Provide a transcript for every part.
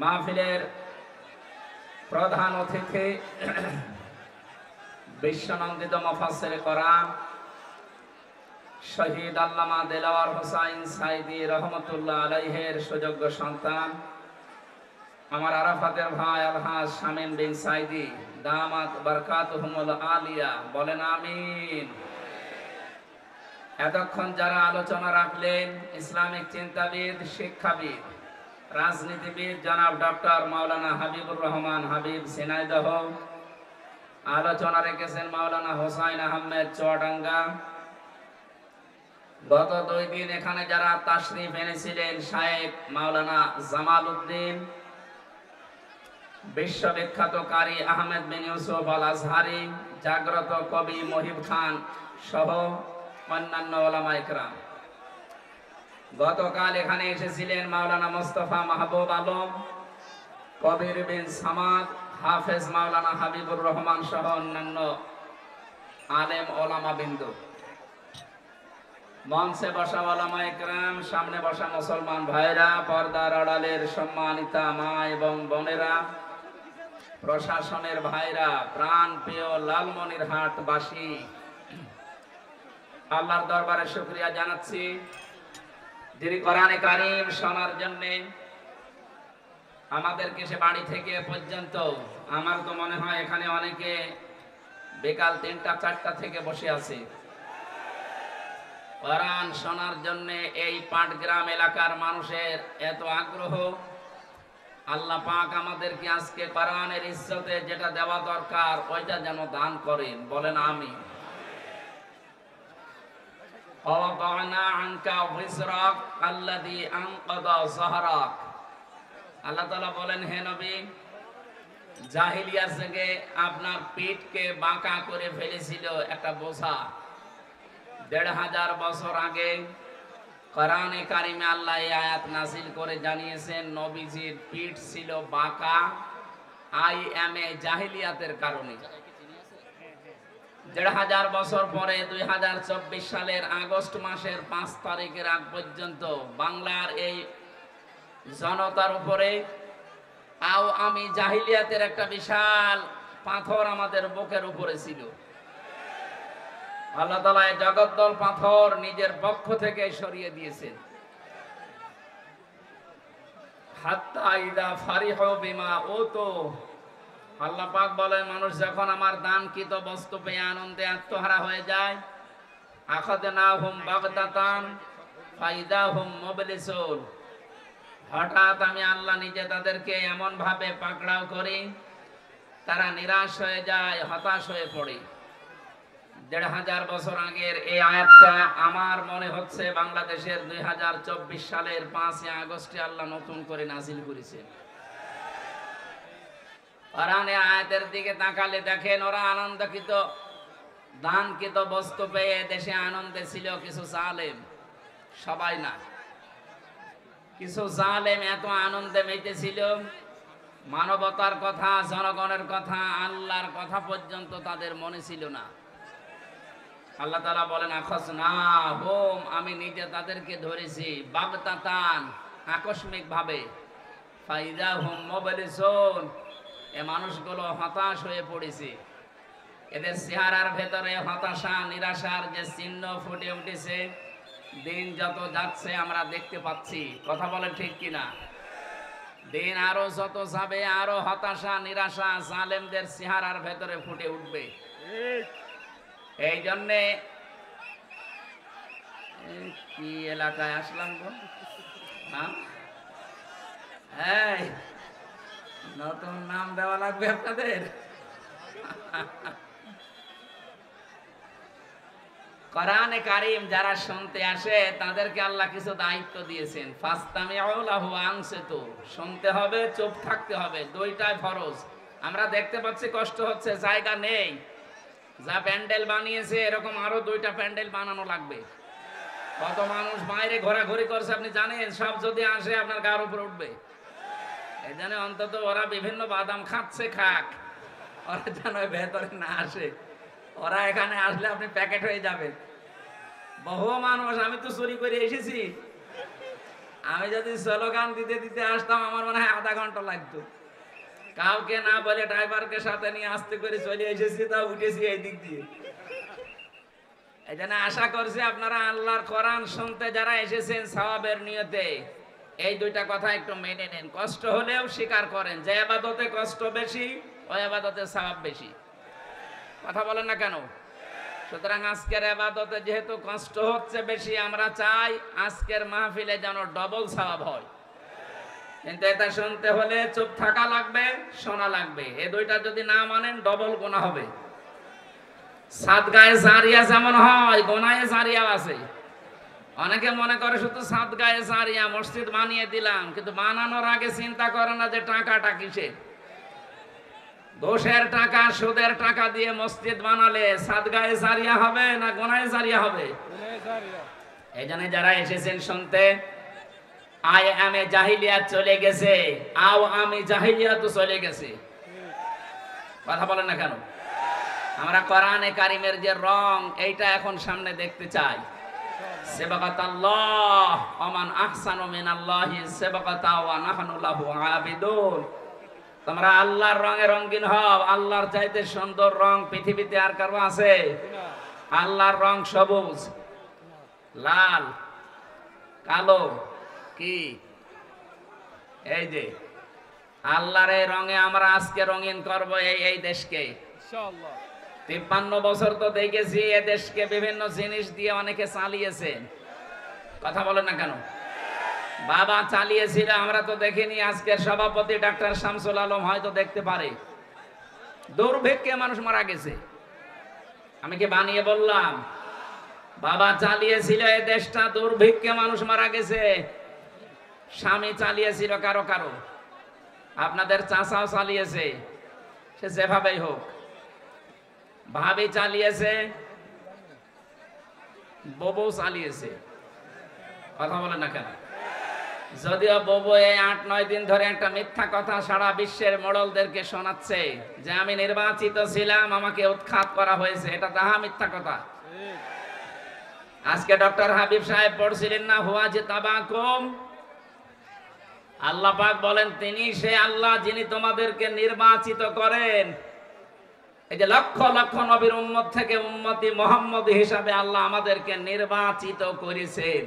মাহফিলের প্রধান অতিথি বিশ্বনন্দিত মুফাসসির কোরআন শহীদ আল্লামা দেলাওয়ার হোসাইন সাইদি রহমতুল্লাহ আলাইহির সুযোগ্য সন্তান আমার আরাফাতের ভাই আলহাজ শামীম বিন সাইদি দামাত বারকাতুহুমুল আলিয়া, বলেন আমিন। এতক্ষণ যারা আলোচনা রাখলেন ইসলামিক চিন্তাবিদ, শিক্ষাবিদ, রাজনীতিবিদ জনাব ডক্টর মাওলানা হাবিবুর রহমান হাবিব ঝিনাইদহ, আলোচনা রেখেছেন মাওলানা হোসাইন আহমেদ চুয়াডাঙ্গা। গত 2 দিন এখানে যারা তাশরিফ এনেছিলেন শায়েখ মাওলানা জামাল উদ্দিন, বিশ্ববিখ্যাত কারি আহমেদ বিন ইউসুফ আল আজহারি, জাগ্রত কবি মহিব খান সহ অন্যান্য ওলামা ইকরাম। গতকাল এখানে এসেছিলেন মাওলানা মোস্তফা মাহবুব আলম, কবির বিন সামাদ, হাফেজ মাওলানা হাবিবুর রহমান সহ অন্যান্য আলেম ওলামা বিন্দু। মঞ্চে বসা ওলামা ইকরাম, সামনে বসা মুসলমান ভাইরা, পর্দার আড়ালের সম্মানিতা মা এবং বোনেরা, প্রশাসনের ভাইরা, প্রাণ প্রিয় লালমনিরহাট বাসী, আল্লাহর দরবারে শুকরিয়া জানাচ্ছি যিনি কোরআনে কারীম শোনার জন্য আমাদেরকে সে বাড়ি থেকে পর্যন্ত, আমার তো মনে হয় এখানে অনেকে বিকাল 3টা-4টা থেকে বসে আছে কোরআন শোনার জন্য। এই পাটগ্রাম এলাকার মানুষের এত আগ্রহ, আল্লাহ পাক আমাদেরকে আজকে কোরআনের ইজ্জতে যেটা দেওয়া দরকার ওইটা যেন দান করেন, বলেন আমিন। আল্লাহ তাআলা বলেন, হে নবী, জাহিলিয়াত থেকে আপনার পিঠকে বাঁকা করে ফেলেছিল একটা বোঝা। 1500 বছর আগে কোরআনে কারিমে আল্লাহ এই আয়াত নাযিল করে জানিয়েছেন নবীজির পিঠ ছিল বাঁকা জাহিলিয়াতের কারণে। 1500 বছর পরে 2024 সালের আগস্ট মাসের 5 তারিখের আগ পর্যন্ত বাংলার এই জনতার উপরে আমি জাহিলিয়াতের একটা বিশাল পাথর আমাদের বুকের উপরে ছিল। আল্লাহ তাআলা এই জগদ্দল পাথর নিজের পক্ষ থেকে সরিয়ে দিয়েছেন। হাত্তা ইদা ফারিহু বিমা উতু, আল্লাহ পাক বলেন, মানুষ যখন আমার দানকৃত বস্তু পেয়ে আনন্দে আত্মহারা হয়ে যায়, আখাযনাহুম বাগতাতান ফাইদাহুম মুবলিসুন, হঠাৎ আমি আল্লাহ নিজে তাদেরকে এমন ভাবে পাকড়াও করি তারা নিরাশ হয়ে যায়, হতাশ হয়ে পড়ে। 1500 বছর আগের এই আয়াতটা আমার মনে হচ্ছে বাংলাদেশের 2024 সালের 5 আগস্টে আল্লাহ নতুন করে নাযিল করেছেন। কোরআনে আয়াতের দিকে তাকালে দেখেন ওরা আনন্দকৃত দানকৃত বস্তু পেয়ে দেশে আনন্দে ছিল কিছু জালেম, সবাই না, কিছু জালেম এত আনন্দে মেতেছিল মানবতার কথা, জনগণের কথা, আল্লাহর কথা পর্যন্ত তাদের মনে ছিল না। আল্লাহ তাআলা বলেন, আখাযনাহুম, আমি নিজে তাদেরকে ধরেছি, বাগতাতান, আকস্মিক ভাবে, ফাইদাহুম মুবলিসুন, এই মানুষগুলো হতাশ হয়ে পড়েছে। এদের চেহারার ভেতরে হতাশা, নিরাশার যে চিহ্ন ফুটে উঠেছে, দিন যত যাচ্ছে আমরা দেখতে পাচ্ছি। কথা বলেন ঠিক কিনা? দিন আরো যত যাবে আরো হতাশা, নিরাশা জালেমদের চেহারার ভেতরে ফুটে উঠবে। এই জন্যে কি এলাকায় আসলাম গো? হ্যাঁ, নতুন নাম দেওয়া লাগবে আপনাদের। কোরআনে কারীম যারা শুনতে আসে তাদেরকে আল্লাহ কিছু দায়িত্ব দিয়েছেন। ফাসতামিউ লাহু আনসিতু, শুনতে হবে, চুপ থাকতে হবে, দুইটাই ফরজ। আমরা দেখতে পাচ্ছি কষ্ট হচ্ছে, জায়গা নেই। যা প্যান্ডেল বানিয়েছে এরকম আরো 2টা প্যান্ডেল বানানো লাগবে। কত মানুষ বাইরে ঘোরাঘুরি করছে আপনি জানেন, সব যদি আসে আপনার গার উপর উঠবে। এই জন্য অন্তত ওরা বিভিন্ন বাদাম খাচ্ছে, খাক, ওরা যেন ভেতরে না আসে। ওরা এখানে আসলে আপনি প্যাকেট হয়ে যাবেন। বহু মানুষ, আমি তো চুরি করে এসেছি, আমি যদি স্লোগান দিতে দিতে আসতাম আমার মনে হয় আধা ঘন্টা লাগতো। কাউকে না বলে ড্রাইভারকে সাথে নিয়ে আস্তে করে চলে এসেছি, তা উঠেছি এই দিক দিয়ে। এই জন্য আশা করছি আপনারা আল্লাহর কোরআন শুনতে যারা এসেছেন সওয়াবের নিয়তে এই দুইটা কথা একটু মেনে নেন। কষ্ট হলেও স্বীকার করেন যে ইবাদতে কষ্ট বেশি, ওই ইবাদতে সওয়াব বেশি। কথা বলেন না কেন? সুতরাং আজকের ইবাদতে যেহেতু কষ্ট হচ্ছে বেশি, আমরা চাই আজকের মাহফিলে যেন ডবল সওয়াব হয়। কিন্তু এটা শুনতে হলে চুপ থাকা লাগবে, শোনা লাগবে। এই দুইটা যদি না মানেন ডবল গুনাহ হবে। সাদগায়ে জারিয়া যেমন হয়, গুনাহে জারিয়া আছে। অনেকে মনে করে শুধু সাদগায়ে জারিয়া, মসজিদ বানিয়ে দিলাম, কিন্তু বানানোর আগে চিন্তা করে না যে টাকাটা কিসের। ঘুষের টাকা, সুদের টাকা দিয়ে মসজিদ বানালে সাদগায়ে জারিয়া হবে না গুনাহে জারিয়া হবে? এই জন্য যারা এসেছেন শুনতে, আয় আমি জাহিলিয়াত চলে গেছে, আও আমি জাহিলিয়াত চলে গেছে। কথা বলেন না কেন? আমরা কোরআনে কারিমের যে রং, এইটা এখন সামনে দেখতে চাই। সাবাকাতাল্লাহ ওমান আহসানু মিনাল্লাহি সাবাকাতা ওয়া নাহনু লাহু আবিদুন। তোমরা আল্লাহর রঙে রঙিন হও। আল্লাহর চাইতে সুন্দর রং পৃথিবীতে আর কারো আছে? আল্লাহর রং সবুজ, লাল, কালো, কি এই যে আল্লাহর এই রঙে আমরা আজকে রঙিন করব এই দেশকে ইনশাআল্লাহ। 53 বছর তো দেখেছি এ দেশকে বিভিন্ন জিনিস দিয়ে অনেকে চালিয়েছে। কথা বলেন না কেন? বাবা চালিয়েছিল, আমরা তো দেখিনি। আজকের সভাপতি ডাক্তার শামসুল আলম হয়তো দেখতে পারে। দুর্ভিক্ষে মানুষ মারা গেছে। আমি কি বানিয়ে বললাম? বাবা চালিয়েছিল এই দেশটা, দুর্ভিক্ষে মানুষ মারা গেছে। স্বামী চালিয়েছিল কারো কারো, আপনাদের চাচাও চালিয়েছে, সে যেভাবেই হোক। ভাবি চালিয়েছে, ববু চালিয়েছে। কথা বলেন না কেন? যদিও ববু এই 8-9 দিন ধরে একটা মিথ্যা কথা সারা বিশ্বের মোড়লদেরকে শোনাচ্ছে যে আমি নির্বাচিত ছিলাম, আমাকে উৎখাত করা হয়েছে। এটা তাহা মিথ্যা কথা। আজকে ডক্টর হাবিব সাহেব পড়ছিলেন না, হুয়া যে তাবাকুম, আল্লাহ পাক বলেন তিনি সে আল্লাহ যিনি তোমাদেরকে নির্বাচিত করেন। এই যে লক্ষ লক্ষ নবীর উম্মত থেকে উম্মতি মুহাম্মদ হিসাবে আল্লাহ আমাদেরকে নির্বাচিত করেছেন।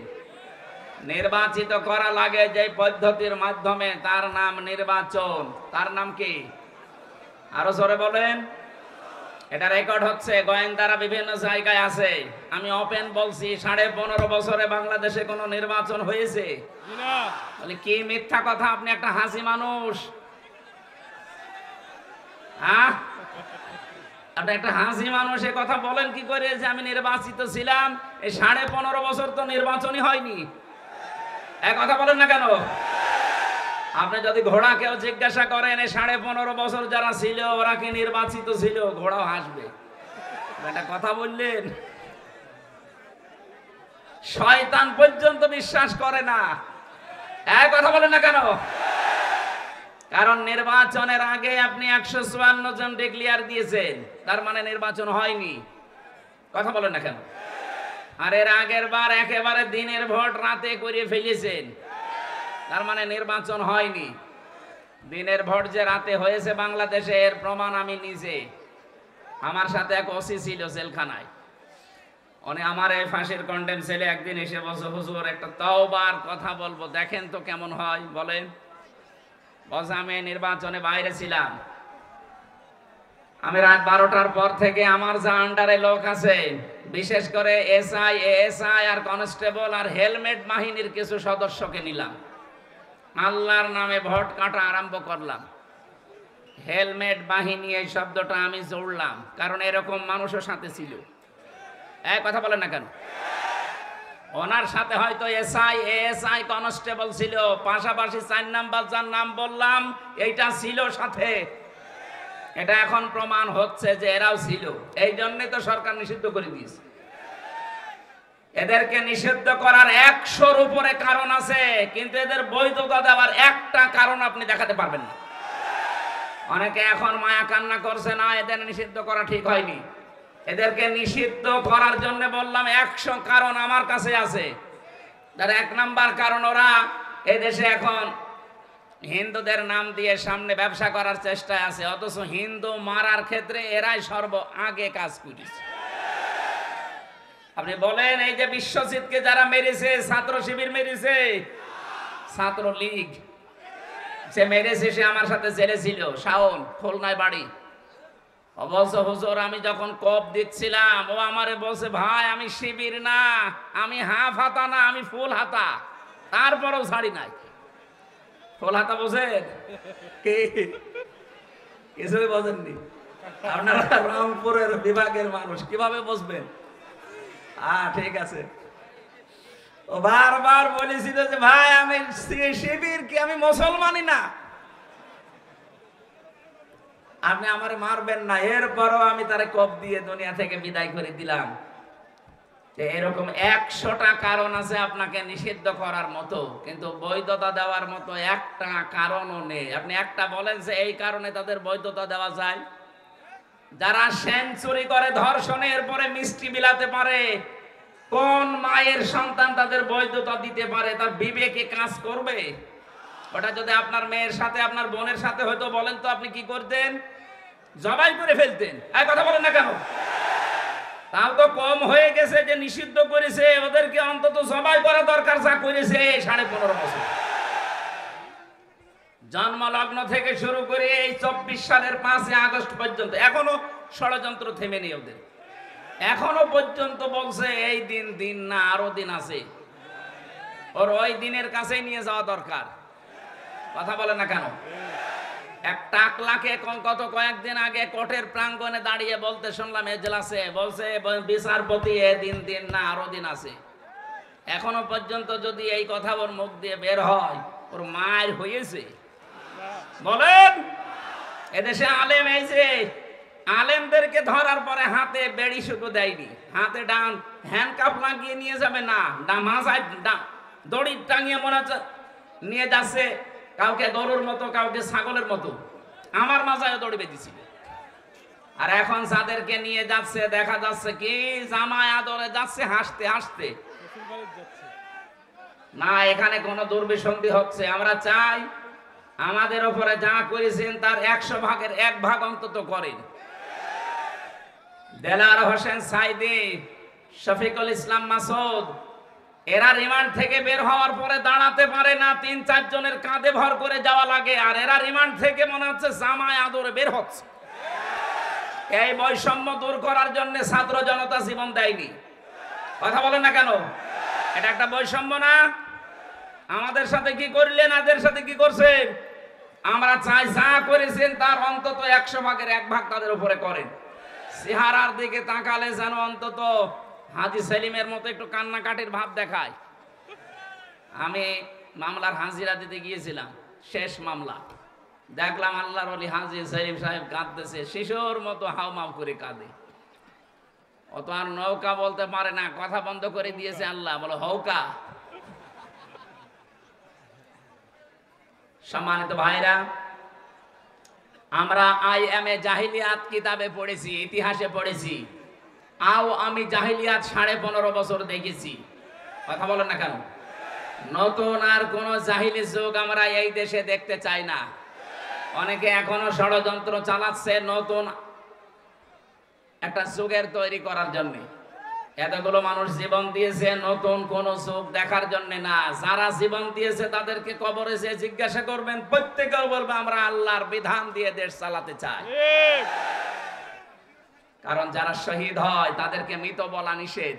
নির্বাচিত করা লাগে যে পদ্ধতির মাধ্যমে, তার নাম নির্বাচন। তার নাম কি? আরো জোরে বলেন। এটা রেকর্ড হচ্ছে, গোয়েন্দারা বিভিন্ন জায়গায় আছে। আমি ওপেন বলছি, 15.5 বছরে বাংলাদেশে কোনো নির্বাচন হয়েছে? বলে কি মিথ্যা কথা, আপনি একটা হাসি মানুষ। আপনি একটা হাসি মানুষ, এ কথা বলেন কি করে যে আমি নির্বাচিত ছিলাম? এই 15.5 বছর তো নির্বাচনই হয়নি। এক কথা বলেন না কেন? আপনি যদি ঘোড়াকেও জিজ্ঞাসা করেন এই 15.5 বছর যারা ছিল ওরা কি নির্বাচিত ছিল, ঘোড়াও হাসবে। একটা কথা বললেন, শয়তান পর্যন্ত বিশ্বাস করে না। এক কথা বলেন না কেন? কারণ নির্বাচনের আগে আপনি 154 জন ডিক্লেয়ার দিয়েছেন, তার মানে নির্বাচন হয়নি। কথা বলেন না কেন? আর এর আগের বার একেবারে দিনের ভোট রাতে করে ফেলেছেন, তার মানে নির্বাচন হয়নি। দিনের ভোট যে রাতে হয়েছে বাংলাদেশে, এর প্রমাণ আমি নিজে। আমার সাথে এক ওসি ছিল জেলখানায়, উনি আমার এই ফাঁসির কন্ডেম ছেলে একদিন এসে বলছে, হুজুর একটা তওবার কথা বলবো, দেখেন তো কেমন হয়। বলেন। বলছে আমি নির্বাচনে বাইরে ছিলাম, আমি রাত 12টার পর থেকে আমার যা আন্ডারে লোক আছে, বিশেষ করে এসআই, এএসআই আর কনস্টেবল আর হেলমেট বাহিনীর কিছু সদস্যকে নিলাম, আল্লাহর নামে ভোট কাটা আরম্ভ করলাম। হেলমেট বাহিনী এই শব্দটা আমি জোড়লাম, কারণ এরকম মানুষও সাথে ছিল। এক কথা বলেন না কেন? ওনার সাথে হয়তো এসআই, এএসআই, কনস্টেবল ছিল, পাশাপাশি 4 নাম্বার যার নাম বললাম এইটা ছিল সাথে। এটা এখন প্রমাণ হচ্ছে যে এরাও ছিল। এই জন্য তো সরকার নিষিদ্ধ করে দিয়েছে। এদেরকে নিষিদ্ধ করার 100-র উপরে কারণ আছে, কিন্তু এদের বৈধতা দেওয়ার একটা কারণ আপনি দেখাতে পারবেন না। অনেকে এখন মায়া কান্না করছে, না এদের নিষিদ্ধ করা ঠিক হয়নি। এদেরকে নিষিদ্ধ করার জন্য বললাম 100 কারণ আমার কাছে আছে। তার 1 নাম্বার কারণ ওরা এই দেশে এখন হিন্দুদের নাম দিয়ে সামনে ব্যবসা করার চেষ্টায় আছে, অথচ হিন্দু মারার ক্ষেত্রে এরাই সর্ব আগে কাজ করেছে। আপনি বলেন, এই যে বিশ্বজিৎকে যারা মেরেছে, ছাত্র শিবির মেরেছে, ছাত্র লীগ সে মেরেছে, সে আমার সাথে জেলে ছিল, শাওন, খুলনায় বাড়ি। অবশ্য হুজুর আমি যখন কপ দিচ্ছিলাম, ও আমারে বলছে, ভাই আমি শিবির না, আমি হাফ হাতা না, আমি ফুল হাতা। তারপরেও ছাড়ি নাই। ফুল হাতা বোঝেন? কিছুই বোঝেননি আপনারা, রংপুরের বিভাগের মানুষ, কিভাবে বুঝবেন? ঠিক আছে। ও বারবার বলেছিল যে ভাই আমি শিবির কি, আমি মুসলমানই না, আপনি আমারে মারবেন না। এরপরও আমি তারে কপ দিয়ে দুনিয়া থেকে বিদায় করে দিলাম। এরকম 100টা কারণ আছে আপনাকে নিষিদ্ধ করার মতো, কিন্তু বৈধতা দেওয়ার মতো একটা কারণও নেই। আপনি একটা বলেন যে এই কারণে তাদের বৈধতা দেওয়া যায়। যারা সেঞ্চুরি করে ধর্ষণের পরে মিষ্টি বিলাতে পারে, কোন মায়ের সন্তান তাদের বৈধতা দিতে পারে? তার বিবেকে কাজ করবে? ওটা যদি আপনার মেয়ের সাথে, আপনার বোনের সাথে হয়তো, বলেন তো আপনি কি করতেন? জবাই করে ফেলতেন। এই কথা বলেন না কেন? তাও তো কম হয়ে গেছে যে নিষিদ্ধ করেছে, ওদেরকে অন্তত জবাই করা দরকার, যা করেছে 15.5 বছর। জন্মলগ্ন থেকে শুরু করে এই 24 সালের 5 আগস্ট পর্যন্ত এখনো ষড়যন্ত্র থেমেনি ওদের। এখনো পর্যন্ত বলছে এই দিন দিন না, আরো দিন আছে। ওর ওই দিনের কাছেই নিয়ে যাওয়া দরকার। কথা বলে না কেন? এক টাকলাকে কয়েকদিন আগে কোর্টের প্রাঙ্গণে দাঁড়িয়ে বলতে শুনলাম এজলাসে, বলছে বিচারপতি দিন দিন না, আরো দিন আছে। এখনো পর্যন্ত যদি এই কথা ওর মুখ দিয়ে বের হয়, ওর মায়ের হয়েছে? বলেন, এদেশে আলেম, এই যে আলেমদেরকে ধরার পরে হাতে বেড়ি শুধু দেয়নি, হাতে ডান হ্যান্ডকাপ লাগিয়ে নিয়ে যাবে না, মাথায় দড়ি টাঙিয়ে মনে হচ্ছে নিয়ে যাচ্ছে, কাউকে গরুর মতো, কাউকে ছাগলের মতো। আমার মাথায় দড়ি বেঁধেছিল। আর এখন যাদেরকে নিয়ে যাচ্ছে, দেখা যাচ্ছে কি জামায় আদরে যাচ্ছে হাসতে হাসতে। না, এখানে কোনো দুর্বিসন্ধি হচ্ছে। আমরা চাই আমাদের উপরে যা করেছেন তার 100 ভাগের 1 ভাগ অন্তত করেন। দেলার হোসেন সাইদি, শফিকুল ইসলাম মাসুদ, এরা রিমান্ড থেকে বের হওয়ার পরে দাঁড়াতে পারে না, 3-4 জনের কাঁধে ভর করে যাওয়া লাগে। আর এরা রিমান্ড থেকে মনে হচ্ছে জামায় আদরে বের হচ্ছে। এই বৈষম্য দূর করার জন্য ছাত্র জনতা জীবন দেয়নি। কথা বলেন না কেন? এটা একটা বৈষম্য না? আমাদের সাথে কি করলেন, এদের সাথে কি করছেন? আমরা চাই যা করেছেন তার অন্তত 100 ভাগের 1 ভাগ তাদের উপরে করেন। চেহারার দিকে তাকালে যেন অন্তত হাজী সেলিমের মতো একটু কান্নাকাটির ভাব দেখায়। আমি মামলার হাজিরা দিতে গিয়েছিলাম, শেষ মামলা, দেখলাম আল্লাহর ওলি হাজী সেলিম সাহেব কাঁদতেছে, শিশুর মতো হাউমাউ করে কাঁদে। ও তো আর নৌকা বলতে পারে না, কথা বন্ধ করে দিয়েছে আল্লাহ, বলো হৌকা। সম্মানিত ভাইরা, আমরা আইএমএ জাহিলিয়াত কিতাবে পড়েছি, ইতিহাসে পড়েছি। আমি জাহিলিয়াত 15.5 বছর দেখেছি। কথা বলেন না কেন? নতুন আর কোন জাহিলি যুগ আমরা এই দেশে দেখতে চাই না। অনেকে এখনো ষড়যন্ত্র চালাচ্ছে নতুন একটা যুগের তৈরি করার জন্য। এতগুলো মানুষ জীবন দিয়েছে নতুন কোন যুগ দেখার জন্য না। যারা জীবন দিয়েছে তাদেরকে কবরে যে জিজ্ঞাসা করবেন, প্রত্যেকেও বলবে আমরা আল্লাহর বিধান দিয়ে দেশ চালাতে চাই। কারণ যারা শহীদ হয় তাদেরকে মৃত বলা নিষেধ।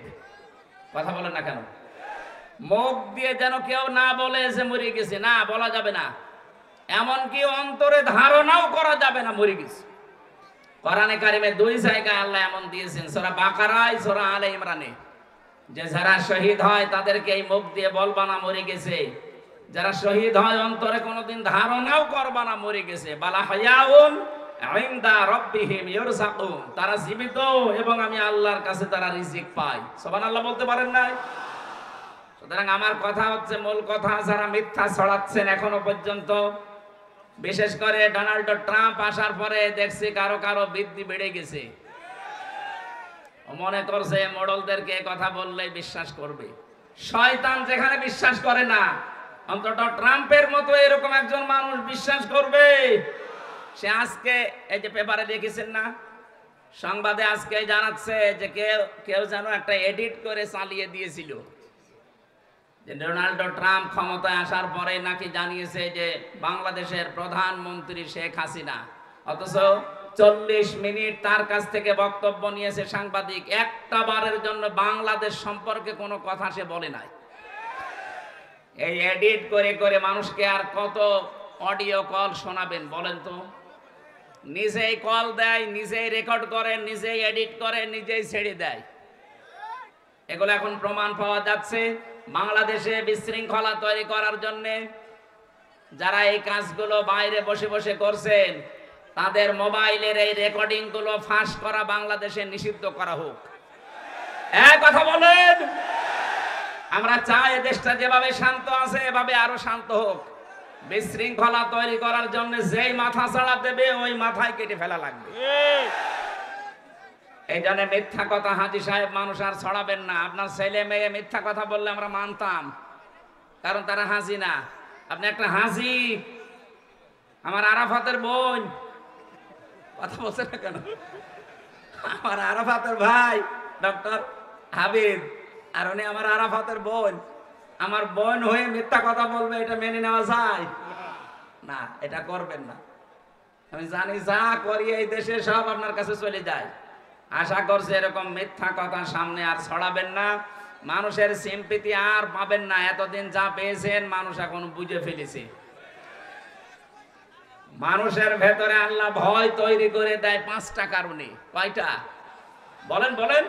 কথা বলেন না কেন? মুখ দিয়ে যেন কেউ না বলে যে মরে গেছে, না বলা যাবে না। এমনকি অন্তরে ধারণাও করা যাবে না মরে গেছে। কোরআনে কারিমে 2 জায়গায় আল্লাহ এমন দিয়েছেন, সূরা বাকারায়, সূরা আলে ইমরানে, যে যারা শহীদ হয় তাদেরকে এই মুখ দিয়ে বলবা না মরে গেছে। যারা শহীদ হয় অন্তরে কোনোদিন ধারণাও করবা না মরে গেছে। বালা হায়াউন ইনদা রাব্বিহিম ইরযাকুন, তারা জীবিত এবং আমি আল্লাহর কাছে তারা রিজিক পায়। সুবহানাল্লাহ বলতে পারেন না? সুতরাং আমার কথা হচ্ছে, মূল কথা, যারা মিথ্যা ছড়াচ্ছেন এখনো পর্যন্ত, বিশেষ করে ডোনাল্ড ট্রাম্প আসার পরে দেখছি কারো কারো বৃদ্ধি বেড়ে গেছে। মনে করছে মোড়লদেরকে কথা বললে বিশ্বাস করবে। শয়তান যেখানে বিশ্বাস করে না, অন্তত ট্রাম্পের মতো এরকম একজন মানুষ বিশ্বাস করবে? সে আজকে এই যে পেপারে লিখেছেন না, সংবাদে আজকে জানাচ্ছে যে কেউ কেউ যেন একটা এডিট করে চালিয়ে দিয়েছিল যে ডোনাল্ড ট্রাম্প ক্ষমতায় আসার পরে নাকি জানিয়েছে যে বাংলাদেশের প্রধানমন্ত্রী শেখ হাসিনা, অথচ 40 মিনিট তার কাছ থেকে বক্তব্য নিয়েছে সাংবাদিক, একটা বারের জন্য বাংলাদেশ সম্পর্কে কোনো কথা সে বলে নাই। এই এডিট করে করে মানুষকে আর কত অডিও কল শোনাবেন বলেন তো? নিজেই কল দেয়, নিজেই রেকর্ড করে, নিজেই এডিট করে, নিজেই ছেড়ে দেয়। এগুলো এখন প্রমাণ পাওয়া যাচ্ছে। বাংলাদেশে বিশৃঙ্খলা তৈরি করার জন্য যারা এই কাজগুলো বাইরে বসে বসে করছেন, তাদের মোবাইলের এই রেকর্ডিং গুলো ফাঁস করা বাংলাদেশে নিষিদ্ধ করা হোক। এক কথা বলেন। আমরা চাই দেশটা যেভাবে শান্ত আছে এভাবে আরো শান্ত হোক। বিশৃঙ্খলা তৈরি করার জন্য যেই মাথা ছাড়া দেবে ওই মাথায় কেটে ফেলা লাগবে। এই জন্য মিথ্যা কথা হাজী সাহেব মানুষ আর ছড়াবেন না। আপনার ছেলে মেয়ে মিথ্যা কথা বললে আমরা মানতাম, কারণ তারা হাজি না। আপনি একটা হাজি, আমার আরাফাতের বোন, কথা বলছে না কেন? আমার আরাফাতের ভাই ডক্টর হাবিব, আর উনি আমার আরাফাতের বোন। আমার বোন হয়ে মিথ্যা কথা বলবে, এটা মেনে নেওয়া যায় না? এটা করবেন না। আমি জানি যা করি এই দেশে সব আপনার কাছে চলে যায়। আশা করছি এরকম মিথ্যা কথা সামনে আর ছড়াবেন না। মানুষের সিম্পিতি আর পাবেন না। এতদিন যা পেয়েছেন মানুষ এখন বুঝে ফেলেছে। মানুষের ভেতরে আল্লাহ ভয় তৈরি করে দেয় 5টা কারণে। কয়টা বলেন বলেন?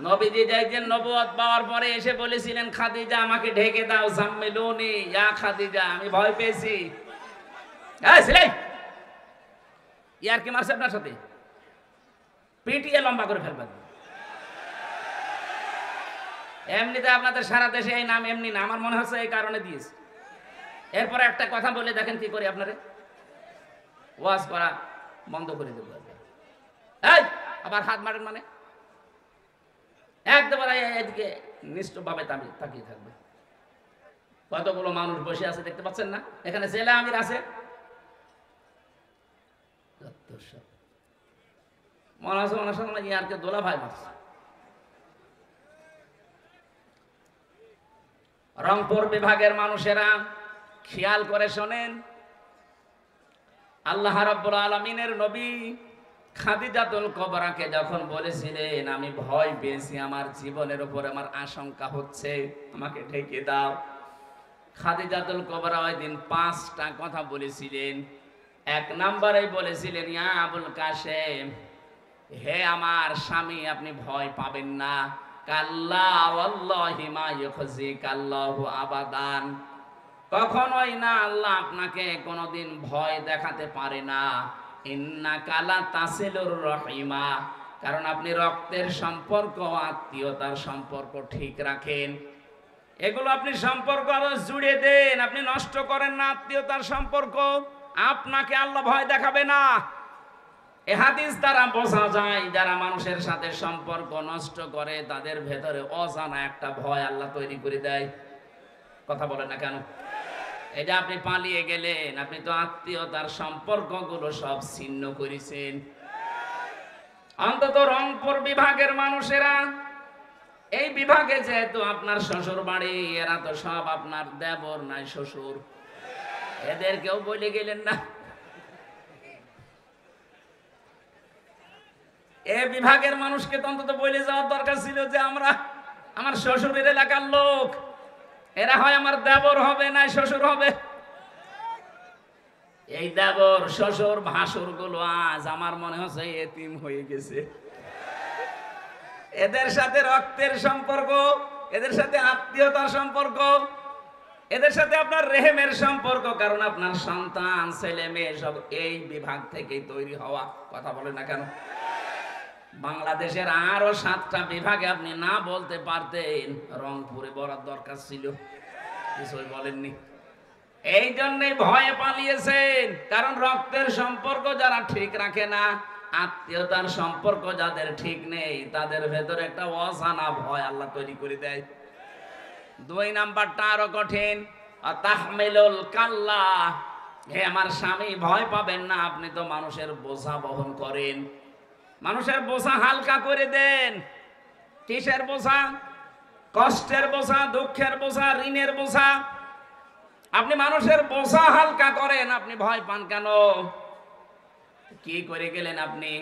নবীজি যেদিন নবুয়ত পাওয়ার পরে এসে বলেছিলেন, খাদিজা আমাকে ঢেকে দাও, জাম্মিলুনি ইয়া খাদিজা, আমি ভয় পেয়েছি। এই সিলাই ইয়ার কি মারছে আপনার সাথে? পিটিয়ে লম্বা করে ফেলবেন। এমনিতে আপনাদের সারা দেশে এই নাম এমনি না, আমার মনে হচ্ছে এই কারণে দিয়েছে। এরপরে একটা কথা বলে দেখেন কি করে আপনারে ওয়াজ করা বন্ধ করে দেবো। এই আবার হাত মারেন মানে একদম এদিকে নিষ্ঠভাবে তাকিয়ে থাকবে। কতগুলো মানুষ বসে আছে দেখতে পাচ্ছেন না? এখানে জেলা আমির আছে, মনে আছে মনে হয় ইয়ারকে দোলা ভাই মারছে। রংপুর বিভাগের মানুষেরা খেয়াল করে শোনেন, আল্লাহ রাব্বুল আলামিনের নবী খাদিজাতুল কুবরাকে যখন বলেছিলেন আমি ভয় পেয়েছি, আমার জীবনের উপর আমার আশঙ্কা হচ্ছে, আমাকে ঢেকে দাও, খাদিজাতুল কুবরা ওই দিন 5টা কথা বলেছিলেন। 1 নম্বরে বলেছিলেন, ইয়া আবুল কাসেম, হে আমার স্বামী, আপনি ভয় পাবেন না। কাল্লা ওয়াল্লাহি মা ইউখজিকাল্লাহু আবাদান, কখনোই না, আল্লাহ আপনাকে কোনোদিন ভয় দেখাতে পারে না। ইন্নাকা লা তাসিলুর রহিমা, কারণ আপনি রক্তের সম্পর্ক, আত্মীয়তার সম্পর্ক ঠিক রাখেন। এগুলো আপনি সম্পর্ক আরো জুড়ে দেন, আপনি নষ্ট করেন না আত্মীয়তার সম্পর্ক, আপনাকে আল্লাহ ভয় দেখাবে না। এ হাদিস দ্বারা বোঝা যায় যারা মানুষের সাথে সম্পর্ক নষ্ট করে তাদের ভেতরে অজানা একটা ভয় আল্লাহ তৈরি করে দেয়। কথা বলেন না কেন? এটা আপনি পালিয়ে গেলেন, আপনি তো আত্মীয়তার সম্পর্কগুলো সব ছিন্ন করেছেন। অন্তত রংপুর বিভাগের মানুষেরা, এই বিভাগে যেহেতু আপনার শ্বশুর বাড়ি, এরা তো সব আপনার দেবর নাই শ্বশুর, এদেরকেও বলে গেলেন না? এই বিভাগের মানুষকে তো অন্তত বলে যাওয়ার দরকার ছিল যে আমরা, আমার শ্বশুরের এলাকার লোক, এরা হয় আমার দেবর হবে না শ্বশুর হবে। এই দেবর শ্বশুর ভাসুর গুলো আজ আমার মনে হচ্ছে এতিম হয়ে গেছে। এদের সাথে রক্তের সম্পর্ক, এদের সাথে আত্মীয়তার সম্পর্ক, এদের সাথে আপনার রেহেমের সম্পর্ক, কারণ আপনার সন্তান ছেলে মেয়ে সব এই বিভাগ থেকেই তৈরি হওয়া। কথা বলে না কেন? বাংলাদেশের আরো 7টা বিভাগে আপনি না বলতে পারতেন, রংপুরে বলার দরকার ছিল, কিছুই বলেননি। এই জন্যই ভয়ে পালিয়েছেন, কারণ রক্তের সম্পর্ক যারা ঠিক রাখে না, আত্মীয়তার সম্পর্ক যাদের ঠিক নেই, তাদের ভেতরে একটা অজানা ভয় আল্লাহ তৈরি করে দেয়। 2 নাম্বারটা আরো কঠিন। তাহমিলুল কাল্লা, হে আমার স্বামী ভয় পাবেন না, আপনি তো মানুষের বোঝা বহন করেন, মানুষের বোঝা হালকা করে দেন। কিসের বোঝা? কষ্টের বোঝা, দুঃখের বোঝা, ঋণের বোঝা। আপনি মানুষের বোঝা হালকা করেন, আপনি ভয় পান কেন? কি করে গেলেন আপনি?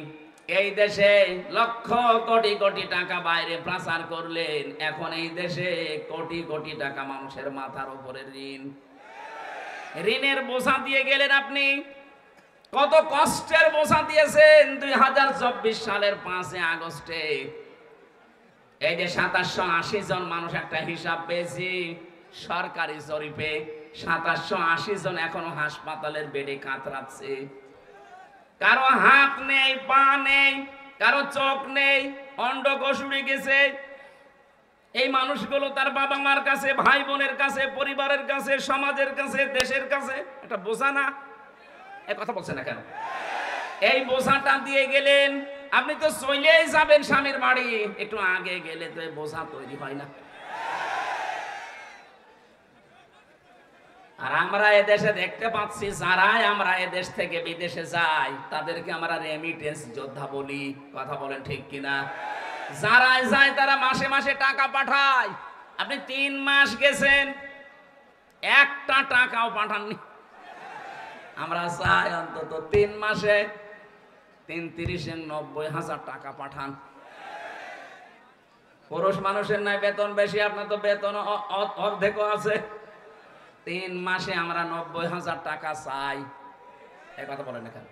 এই দেশে লক্ষ কোটি কোটি টাকা বাইরে প্রচার করলেন, এখন এই দেশে কোটি কোটি টাকা মানুষের মাথার উপরে ঋণ, ঋণের বোঝা দিয়ে গেলেন আপনি। কত কষ্টের বোঝা দিয়েছেন। 2024 সালের 5 আগস্টে এই যে 2780 জন মানুষ, একটা হিসাব পেয়েছি সরকারি জরিপে, 2780 জন এখনো হাসপাতালের বেডে কাতরাচ্ছে। কারো হাত নেই, পা নেই, কারো চোখ নেই, অন্ডকোষ উড়ে গেছে। এই মানুষগুলো তার বাবা মার কাছে, ভাই বোনের কাছে, পরিবারের কাছে, সমাজের কাছে, দেশের কাছে একটা বোঝা না? এ কথা বলছে না কেন? এই বোঝাটা দিয়ে গেলেন। আপনি তো চলেই যাবেন স্বামীর বাড়ি, একটু আগে গেলে তো এই বোঝা তৈরি হয় না। আর আমরা এদেশে দেখতে পাচ্ছি, যারাই আমরা এদেশ থেকে বিদেশে যাই তাদেরকে আমরা রেমিটেন্স যোদ্ধা বলি। কথা বলেন ঠিক কিনা? যারাই যায় তারা মাসে মাসে টাকা পাঠায়। আপনি 3 মাস গেছেন, একটা টাকাও পাঠাননি। আমরা চাই অন্তত 3 মাসে 3,90,000 টাকা পাঠান। পুরুষ মানুষের নাই বেতন বেশি, আপনার তো বেতন অর্ধেকও আছে। 3 মাসে আমরা 90,000 টাকা চাই। এই কথা বলেন না কেন?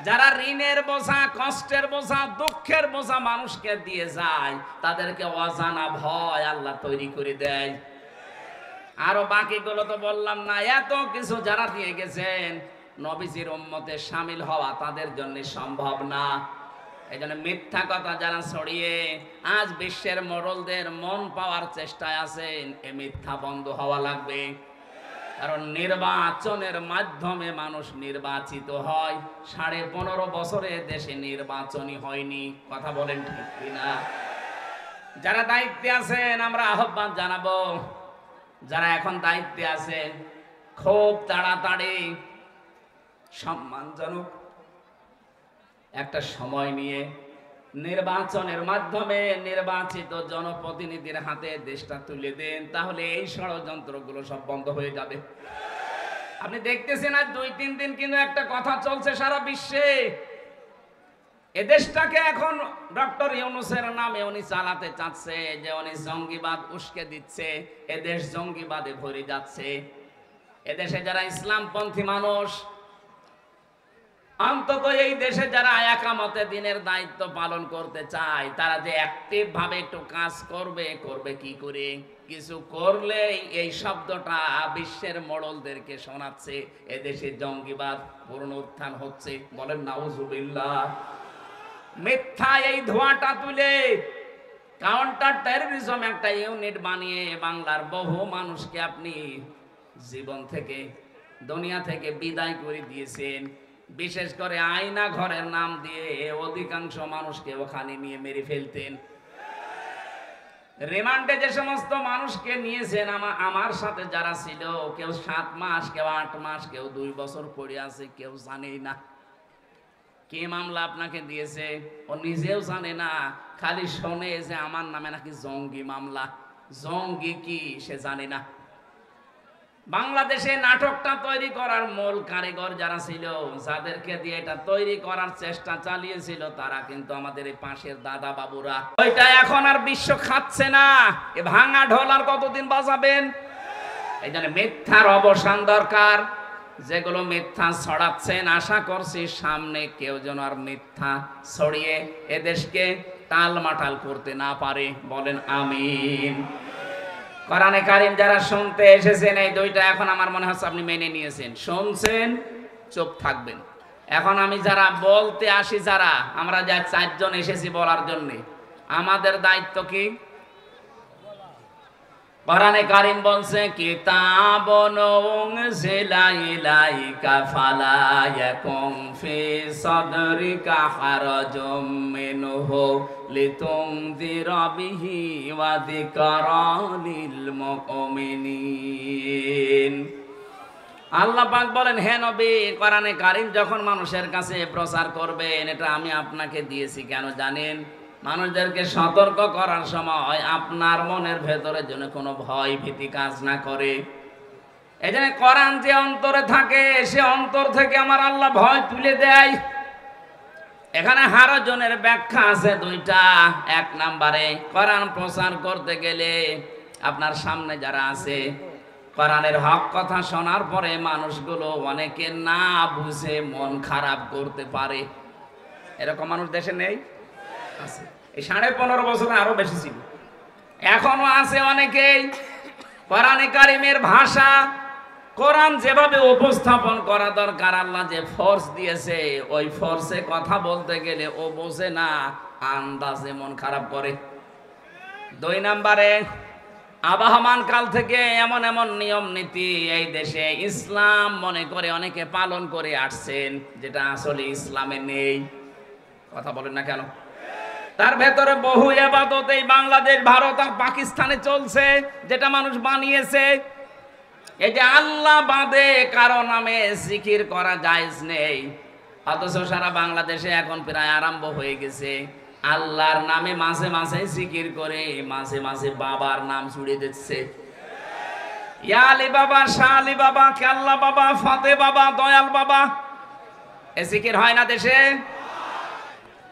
যারা ঋণের বোঝা, কষ্টের বোঝা, দুঃখের বোঝা মানুষকে দিয়ে যায়, তাদেরকে অজানা ভয় আল্লাহ তৈরি করে দেয়। আরো বাকিগুলো তো বললাম না। এত কিছু যারা দিয়ে গেছেন, নবীজির উম্মতে শামিল হওয়া তাদের জন্য সম্ভব না। এই জন্য মিথ্যা কথা যারা ছড়িয়ে আজ বিশ্বের মোড়লদের মন পাওয়ার চেষ্টায় আছেন, এ মিথ্যা বন্ধ হওয়া লাগবে। কারণ নির্বাচনের মাধ্যমে মানুষ নির্বাচিত হয়। 15.5 বছরে দেশে নির্বাচনই হয়নি। কথা বলেন ঠিক কিনা? যারা দায়িত্বে আছেন আমরা আহ্বান জানাবো, যারা এখন দায়িত্বে আছেন খুব তাড়াতাড়ি সম্মানজনক একটা সময় নিয়ে নির্বাচনের মাধ্যমে নির্বাচিত জনপ্রতিনিধির হাতে দেশটা তুলে দেন, তাহলে এই ষড়যন্ত্রগুলো সব বন্ধ হয়ে যাবে। আপনি দেখতেছেন আজ 2-3 দিন কিন্তু একটা কথা চলছে সারা বিশ্বে, এ দেশটাকে এখন ডক্টর ইউনূসের নামে উনি চালাতে চাচ্ছে, যে উনি জঙ্গিবাদ উস্কে দিচ্ছে, এ দেশ জঙ্গিবাদে ভরে যাচ্ছে। এদেশে যারা ইসলামপন্থী মানুষ, অন্তত এই দেশে যারা একামতে দিনের দায়িত্ব পালন করতে চায়, তারা যে অ্যাক্টিভ ভাবে একটু কাজ করবে, করবে কি করে? কিছু করলেই এই শব্দটা বিশ্বের মোড়লদেরকে শোনাচ্ছে, এদেশে জঙ্গিবাদ পুনরুত্থান হচ্ছে। বলেন নাউজুবিল্লাহ। মিথ্যা এই ধোঁয়াটা তুলে কাউন্টার টেররিজম একটা ইউনিট বানিয়ে বাংলার বহু মানুষকে আপনি জীবন থেকে, দুনিয়া থেকে বিদায় করে দিয়েছেন। বিশেষ করে আয়না ঘরের নাম দিয়ে অধিকাংশ মানুষকে ওখানে নিয়ে মেরে ফেলতেন। রিমান্ডে যে সমস্ত মানুষকে নিয়েছেন, আমার সাথে যারা ছিল, কেউ 7 মাস, কেউ 8 মাস, কেউ 2 বছর পড়ে আছে, কেউ জানেই না কি মামলা আপনাকে দিয়েছে। ও নিজেও জানে না, খালি শোনে যে আমার নামে নাকি জঙ্গি মামলা। জঙ্গি কি সে জানে না। বাংলাদেশে নাটকটা তৈরি করার মূল কারিগর যারা ছিল, যাদেরকে দিয়ে এটা তৈরি করার চেষ্টা চালিয়েছিল, তারা কিন্তু আমাদের এই পাশের দাদা বাবুরা। ওইটা এখন আর বিশ্ব খাচ্ছে না। এ ভাঙা ঢোল আর কতদিন বাজাবেন? এই জন্য মিথ্যার অবসান দরকার। যেগুলো মিথ্যা ছড়াচ্ছেন, আশা করছি সামনে কেউ যেন আর মিথ্যা ছড়িয়ে এদেশকে টালমাটাল করতে না পারে। বলেন আমিন। কোরআনে কারীম যারা শুনতে এসেছেন, এই 2টা এখন আমার মনে হচ্ছে আপনি মেনে নিয়েছেন। শুনছেন, চুপ থাকবেন। এখন আমি যারা বলতে আসি, যারা আমরা যা 4 জন এসেছি বলার জন্য, আমাদের দায়িত্ব কি? কোরআনে কারীম বলছে কিতাবুন উনজিলা ইলাইকা ফালা ইয়াকুম ফি সাদরিকা হারাজুম মিনহু লিতুনযিরা বিহি ওয়া যিকরা লিল মুমিনিন। আল্লাহ পাক বলেন, হে নবী, কোরআনে কারীম যখন মানুষের কাছে প্রচার করবেন, এটা আমি আপনাকে দিয়েছি কেন জানেন? মানুষদেরকে সতর্ক করার সময় আপনার মনের ভেতরে যেন কোনো ভয় ভীতি কাজ না করে। এই জন্য কোরআন যে অন্তরে থাকে, সে অন্তর থেকে আমার আল্লাহ ভয় তুলে দেয়। এখানে হারাজনের ব্যাখ্যা আছে দুইটা। এক নম্বরে, কোরআন প্রচার করতে গেলে আপনার সামনে যারা আছে, কোরআনের হক কথা শোনার পরে মানুষগুলো অনেকে না বুঝে মন খারাপ করতে পারে। এরকম মানুষ দেশে নেই? আছে। এই 15.5 বছরে আরো বেশি ছিল, এখনো আছে অনেকেই। কোরআনে কারীমের ভাষা, কোরআন যেভাবে উপস্থাপন করা দরকার, আল্লাহ যে ফোর্স দিয়েছে, ওই ফোর্সে কথা বলতে গেলে ও বোঝে না, আন্দাজে মন খারাপ করে। 2 নম্বরে, আবহমান কাল থেকে এমন এমন নিয়ম নীতি এই দেশে ইসলাম মনে করে অনেকে পালন করে আসছেন, যেটা আসলে ইসলামে নেই। কথা বলেন না কেন? তার ভেতরে বহু ইবাদত এই বাংলাদেশ, ভারত আর পাকিস্তানে চলছে, যেটা মানুষ বানিয়েছে। এই যে আল্লাহ বাদে কারো নামে জিকির করা জায়েজ নেই, অথচ সারা বাংলাদেশে এখন প্রায় আরম্ভ হয়ে গেছে। আল্লাহর নামে মাঝে মাঝে জিকির করে, মাঝে মাঝে বাবার নাম জুড়ে দিচ্ছে। ইয়া আলী বাবা, শাহ আলী বাবা, কেল্লা বাবা, ফতে বাবা, দয়াল বাবা, এ জিকির হয় না দেশে?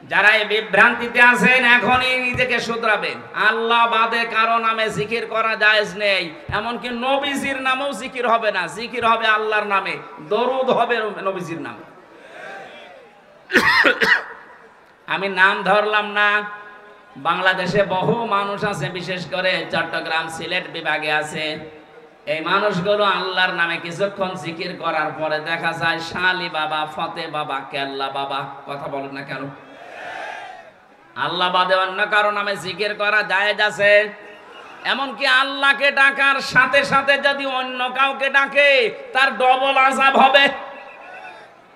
যারা এই বিভ্রান্তিতে আছেন, এখনই নিজেকে শুধরাবেন। আল্লাহ বাদে কারো নামে জিকির করা জায়েজ নেই, এমনকি নবীজির নামেও জিকির হবে না। জিকির হবে আল্লাহর নামে, দরুদ হবে নবীজির নামে। আমি নাম ধরলাম না, বাংলাদেশে বহু মানুষ আছে, বিশেষ করে চট্টগ্রাম সিলেট বিভাগে আছে। এই মানুষগুলো আল্লাহর নামে কিছুক্ষণ জিকির করার পরে দেখা যায় শালি বাবা, ফতে বাবা, কেল্লা বাবা। কথা বলেন না কেন? আল্লাহ বাদে অন্য কারো নামে জিকির করা জায়েজ আছে। এমনকি আল্লাহকে ডাকার সাথে সাথে যদি অন্য কাউকে ডাকে, তার ডবল আযাব হবে।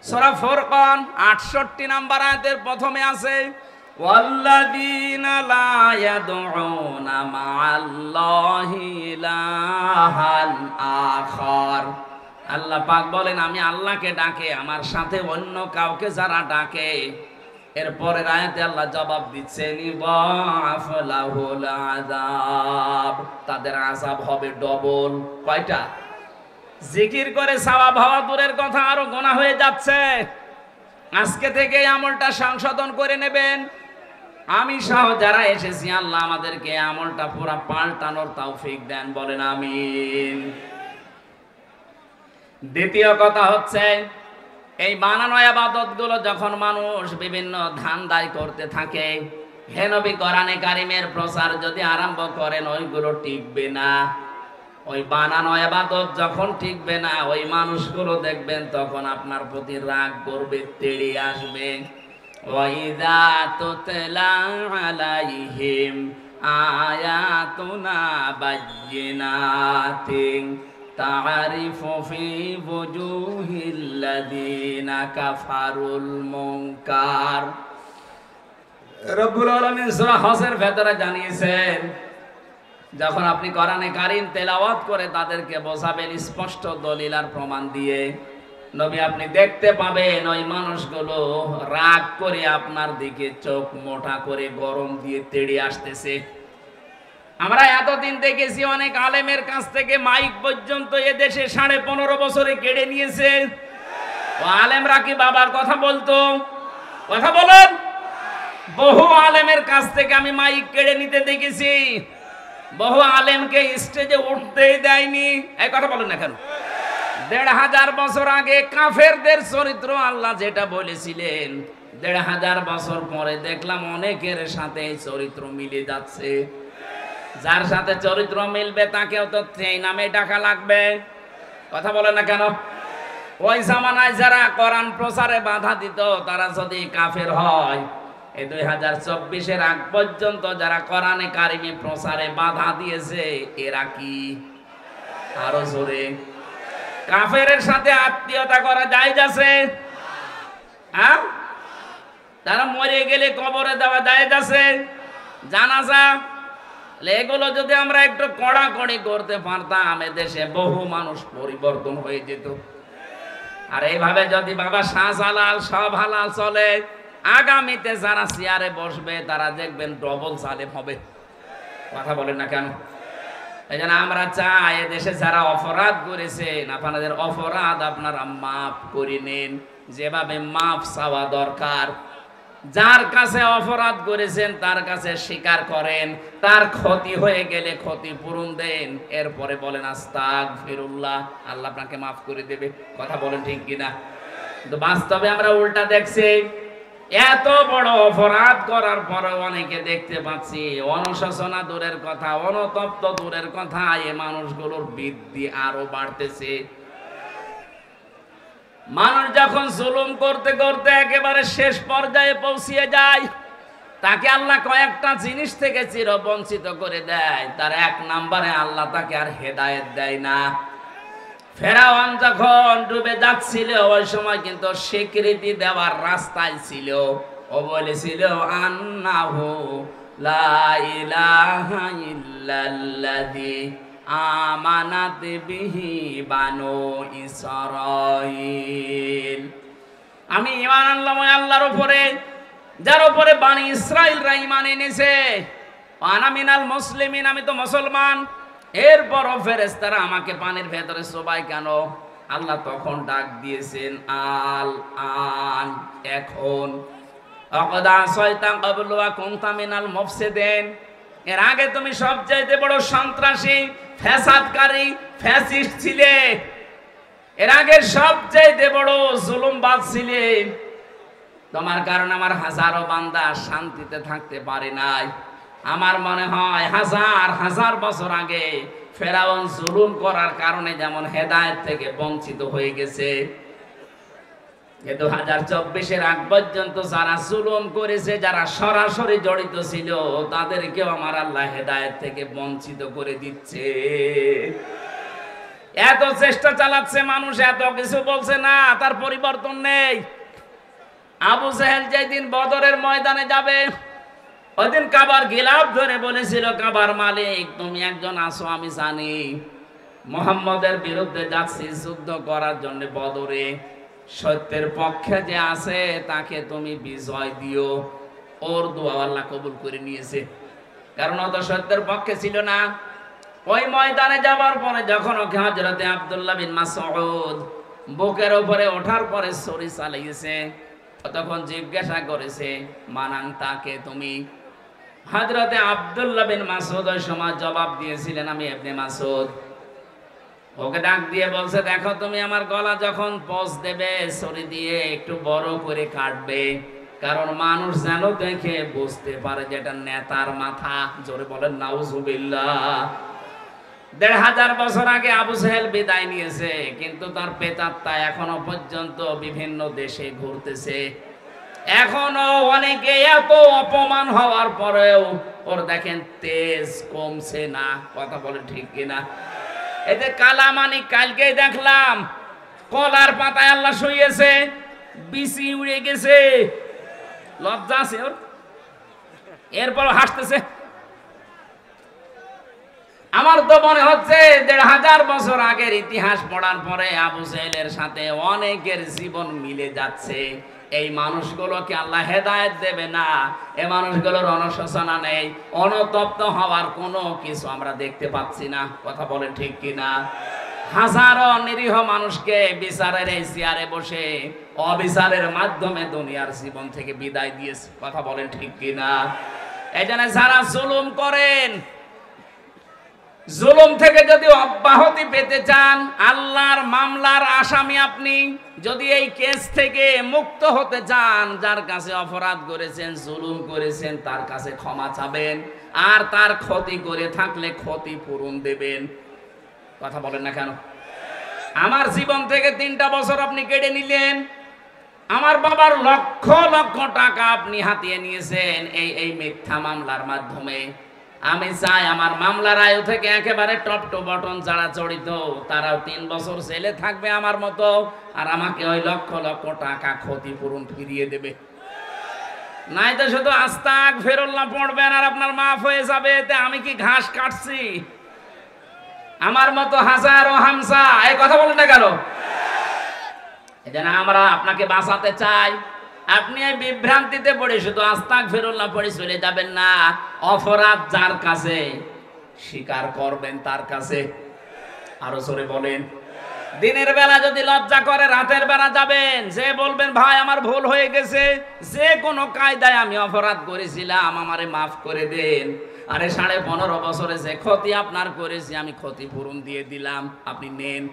সূরা ফুরকান 68 নম্বর আয়াতের প্রথমে আছে, ওয়াল্লাযীনা লা ইয়াদউনা মা'আল্লাহি ইলাহান আখার। আল্লাহ পাক বলেন, আমি আল্লাহকে ডাকে, আমার সাথে অন্য কাউকে যারা ডাকে, এরপরের আয়াতে আল্লাহ জবাব দিচ্ছেন, ইযাফ লাহুল আযাব, তাদের আযাব হবে ডবল। কয়টা? জিকির করে সওয়াব হওয়া দূরের কথা, আরো গুনাহ হয়ে যাচ্ছে। আজকে থেকে আমলটা সংশোধন করে নেবেন। আমি সহ যারা এসেছি, আল্লাহ আমাদেরকে আমলটা পুরো পাল্টানোর তৌফিক দেন, বলেন আমিন। দ্বিতীয় কথা হচ্ছে, এই বানানো ইবাদত গুলো যখন মানুষ বিভিন্ন ধান্দায় করতে থাকে, হে নবী, কোরআনে কারীমের প্রচার যদি আরম্ভ করেন, ওইগুলো টিকবে না। ওই বানানো ইবাদত যখন টিকবে না, ওই মানুষগুলো দেখবেন তখন আপনার প্রতি রাগ করবে, তেড়ে আসবে। ওয়াইযা তুতলা আলাইহিম আয়াতুনা বায়্যিনাতিন তা'রিফু ফি ওয়ুজুহিল্লাযীনা কাফারুল মুনকার। রব্বুল আলামিন সূরা হজের ভেতরে জানিয়েছেন, যখন আপনি কোরআনে কারীম তেলাওয়াত করে তাদেরকে বোঝাবেন স্পষ্ট দলিল আর প্রমাণ দিয়ে, নবী আপনি দেখতে পাবেন ওই মানুষগুলো রাগ করে আপনার দিকে চোখ মোটা করে গরম দিয়ে তেড়ে আসতেছে। আমরা এতদিন দেখেছি অনেক আলেমের কাছ থেকে মাইক পর্যন্ত এ দেশে 15.5 বছরে কেড়ে নিয়েছে। ও আলেমরা কি বাবার কথা বলতো? কথা বলেন। বহু আলেমের কাছ থেকে আমি মাইক কেড়ে নিতে দেখেছি, বহু আলেমকে স্টেজে উঠতেই দেয়নি। এই কথা বলেন না কেন? 1500 বছর আগে কাফেরদের চরিত্র আল্লাহ যেটা বলেছিলেন, 1500 বছর পরে দেখলাম অনেকের সাথে এই চরিত্র মিলে যাচ্ছে। যার সাথে চরিত্র মিলবে তাকেও তো সেই নামে ডাকা লাগবে। কথা বলেন না কেন? ওই জামানায় যারা কোরআন প্রচারে বাধা দিত, তারা যদি কাফের হয়, এই 2024-এর আগ পর্যন্ত যারা কোরআনে কারিমে প্রচারে বাধা দিয়েছে এরা কি? আরো জোরে। কাফেরের সাথে আত্মীয়তা করা জায়েজ আছে? হ্যাঁ, তারা মরে গেলে কবরে দেওয়া জায়েজ আছে? জানাজা, এগুলো যদি আমরা একটু কড়াকড়ি করতে পারতাম এদেশে বহু মানুষ পরিবর্তন হয়ে যেত। আর এইভাবে যদি বাবা শ্বাস হালাল সব হালাল চলে, আগামীতে যারা চেয়ারে বসবে তারা দেখবেন ডবল জালেম হবে। কথা বলেন না কেন? এই জন্য আমরা চাই এদেশে যারা অপরাধ করেছেন আপনাদের অপরাধ আপনারা মাফ করে নিন, যেভাবে মাফ চাওয়া দরকার। যার কাছে অপরাধ করেছেন তার কাছে স্বীকার করেন, তার ক্ষতি হয়ে গেলে ক্ষতিপূরণ দেন, এরপরে বলেন আস্তাগফিরুল্লাহ, আল্লাহ আপনাকে মাফ করে দেবে। কথা বলেন ঠিক কিনা? কিন্তু বাস্তবে আমরা উল্টা দেখছি, এত বড় অপরাধ করার পরে অনেকে দেখতে পাচ্ছি অনুশোচনা দূরের কথা, অনুতপ্ত দূরের কথা, এই মানুষগুলোর বৃদ্ধি আরো বাড়তেছে। মানুষ যখন জুলুম করতে করতে একেবারে শেষ পর্যায়ে পৌঁছিয়ে যায়, তাকে আল্লাহ কয়েকটা জিনিস থেকে চিরবঞ্চিত করে দেয়। তার এক নম্বরে আল্লাহ তাকে আর হেদায়েত দেয় না। ফেরাউন যখন ডুবে যাচ্ছিল ওই সময় কিন্তু স্বীকৃতি দেওয়ার রাস্তায় ছিল। ও বলেছিল আন্নাহু লা ইলাহা ইল্লাল্লাযী আমানাত বিহি বানু ইসরাঈল, আমি ঈমান আনলাম ওই আল্লাহর উপরে যার উপরে বানি ইসরাঈলরা ঈমান এনেছে। আনা মিনাল মুসলিমিন, আমি তো মুসলমান। এরপরও ফেরেশতারা আমাকে পানির ভেতরে চোবায় কেন? আল্লাহ তখন ডাক দিয়েছেন আল আন, এখন। আকাদা শয়তান ক্বাবলু ওয়া কুনতা মিনাল মুফসিদিন, এর আগে তুমি সবচাইতে বড় সন্ত্রাসী, ফ্যাসাদকারী, ফ্যাসিস্ট ছিলে। এর আগে সবচাইতে বড় জুলুমবাজ ছিলে। তোমার কারণে আমার হাজারো বান্দা শান্তিতে থাকতে পারে নাই। আমার মনে হয় হাজার হাজার বছর আগে ফেরাউন জুলুম করার কারণে যেমন হেদায়েত থেকে বঞ্চিত হয়ে গেছে, 2024-এর আগ পর্যন্ত যারা জুলুম করেছে, যারা সরাসরি জড়িত ছিল, তাদেরকেও আমার আল্লাহ হেদায়েত থেকে বঞ্চিত করে দিচ্ছে। এত চেষ্টা চালাচ্ছে মানুষ, এত কিছু বলছে না, তার পরিবর্তন নেই। আবু জেহেল যেদিন বদরের ময়দানে যাবে, ওইদিন কাবার গিলাফ ধরে বলেছিল, কাবার মালিক তুমি একজন আছো আমি জানি, মুহাম্মদের বিরুদ্ধে যাচ্ছি যুদ্ধ করার জন্য বদরে, সত্যের পক্ষে যে আছে তাকে তুমি বিজয় দিও। ওর দোয়া আল্লাহ কবুল করে নিয়েছে, কারণ ও তো সত্যের পক্ষে ছিল না। ওই ময়দানে যাওয়ার পরে যখন ওকে হযরতে আব্দুল্লাহ বিন মাসউদ বুকের উপরে ওঠার পরে ছুরি চালিয়েছে, তখন জিজ্ঞাসা করেছে মানাং তাকে তুমি? হযরতে আব্দুল্লাহ বিন মাসউদ ওই সময় জবাব দিয়েছিলেন আমি ইবনে মাসউদ। ওকে ডাক দিয়ে বলছে, দেখো তুমি আমার গলা যখন পচ দেবে ছুরি দিয়ে একটু বড় করে কাটবে, কারণ মানুষ যেন দেখে বুঝতে পারে যে এটা নেতার মাথা। জোরে বলেন নাউজুবিল্লাহ। ১৫০০ বছর আগে আবু জেহেল বিদায় নিয়েছে, কিন্তু তার প্রেতাত্মা এখনো পর্যন্ত বিভিন্ন দেশে ঘুরতেছে। এখনো অনেকে এত অপমান হওয়ার পরেও ওর দেখেন তেজ কমছে না। কথা বলে ঠিক কিনা? এই যে কালামানি কালকেই দেখলাম কলার পাতায় আল্লাহ শুইয়েছে, বিচি উড়ে গেছে, লজ্জা আছে ওর, এরপর হাসতেছে। আমার তো মনে হচ্ছে ১৫০০ বছর আগের ইতিহাস পড়ার পরে আবু জেহেলের সাথে অনেকের জীবন মিলে যাচ্ছে। এই মানুষগুলোকে আল্লাহ হেদায়েত দেবে না, এই মানুষগুলোর অনুশোচনা নেই, অনুতপ্ত হওয়ার কোনো কিছু আমরা দেখতে পাচ্ছি না। কথা বলেন ঠিক কিনা? হাজারো নিরীহ মানুষকে বিচারের এই চেয়ারে বসে অবিচারের মাধ্যমে দুনিয়ার জীবন থেকে বিদায় দিয়েছে। কথা বলেন ঠিক কিনা? এই জন্য যারা জুলুম করেন, জুলুম থেকে যদি অব্যাহতি পেতে চান, আল্লাহর মামলার আসামি আপনি, যদি এই কেস থেকে মুক্ত হতে চান, যার কাছে অপরাধ করেছেন, জুলুম করেছেন, তার কাছে ক্ষমা চাবেন, আর তার ক্ষতি করে থাকলে ক্ষতিপূরণ দেবেন। কথা বলেন না কেন? আমার জীবন থেকে 3টা বছর আপনি কেড়ে নিলেন, আমার বাবার লক্ষ লক্ষ টাকা আপনি হাতিয়ে নিয়েছেন এই মিথ্যা মামলার মাধ্যমে। আমি চাই আমার মামলার আয়ু থেকে একেবারে টপ টু বটন যারা জড়িত তারাও 3 বছর জেলে থাকবে আমার মতো, আর আমাকে ওই লক্ষ লক্ষ টাকা ক্ষতিপূরণ ফিরিয়ে দেবে। নাই তো শুধু আস্তাগফিরুল্লাহ পড়বেন আর আপনার মাফ হয়ে যাবে। এতে আমি কি ঘাস কাটছি? আমার মতো হাজারো হামসা এই কথা বলেন না কেন? এজন্য আমরা আপনাকে বাঁচাতে চাই। আপনি এই বিভ্রান্তিতে পড়ে শুধু আস্তাগফিরুল্লাহ পড়ে চলে যাবেন না। অপরাধ যার কাছে স্বীকার করবেন তার কাছে। আরো জোরে বলেন। দিনের বেলা যদি লজ্জা করে রাতের বেলা যাবেন, যে বলবেন ভাই আমার ভুল হয়ে গেছে, যে কোনো কায়দায় আমি অপরাধ করেছিলাম আমারে মাফ করে দেন। আরে 15.5 বছরে যে ক্ষতি আপনার করেছি আমি ক্ষতিপূরণ দিয়ে দিলাম, আপনি নেন।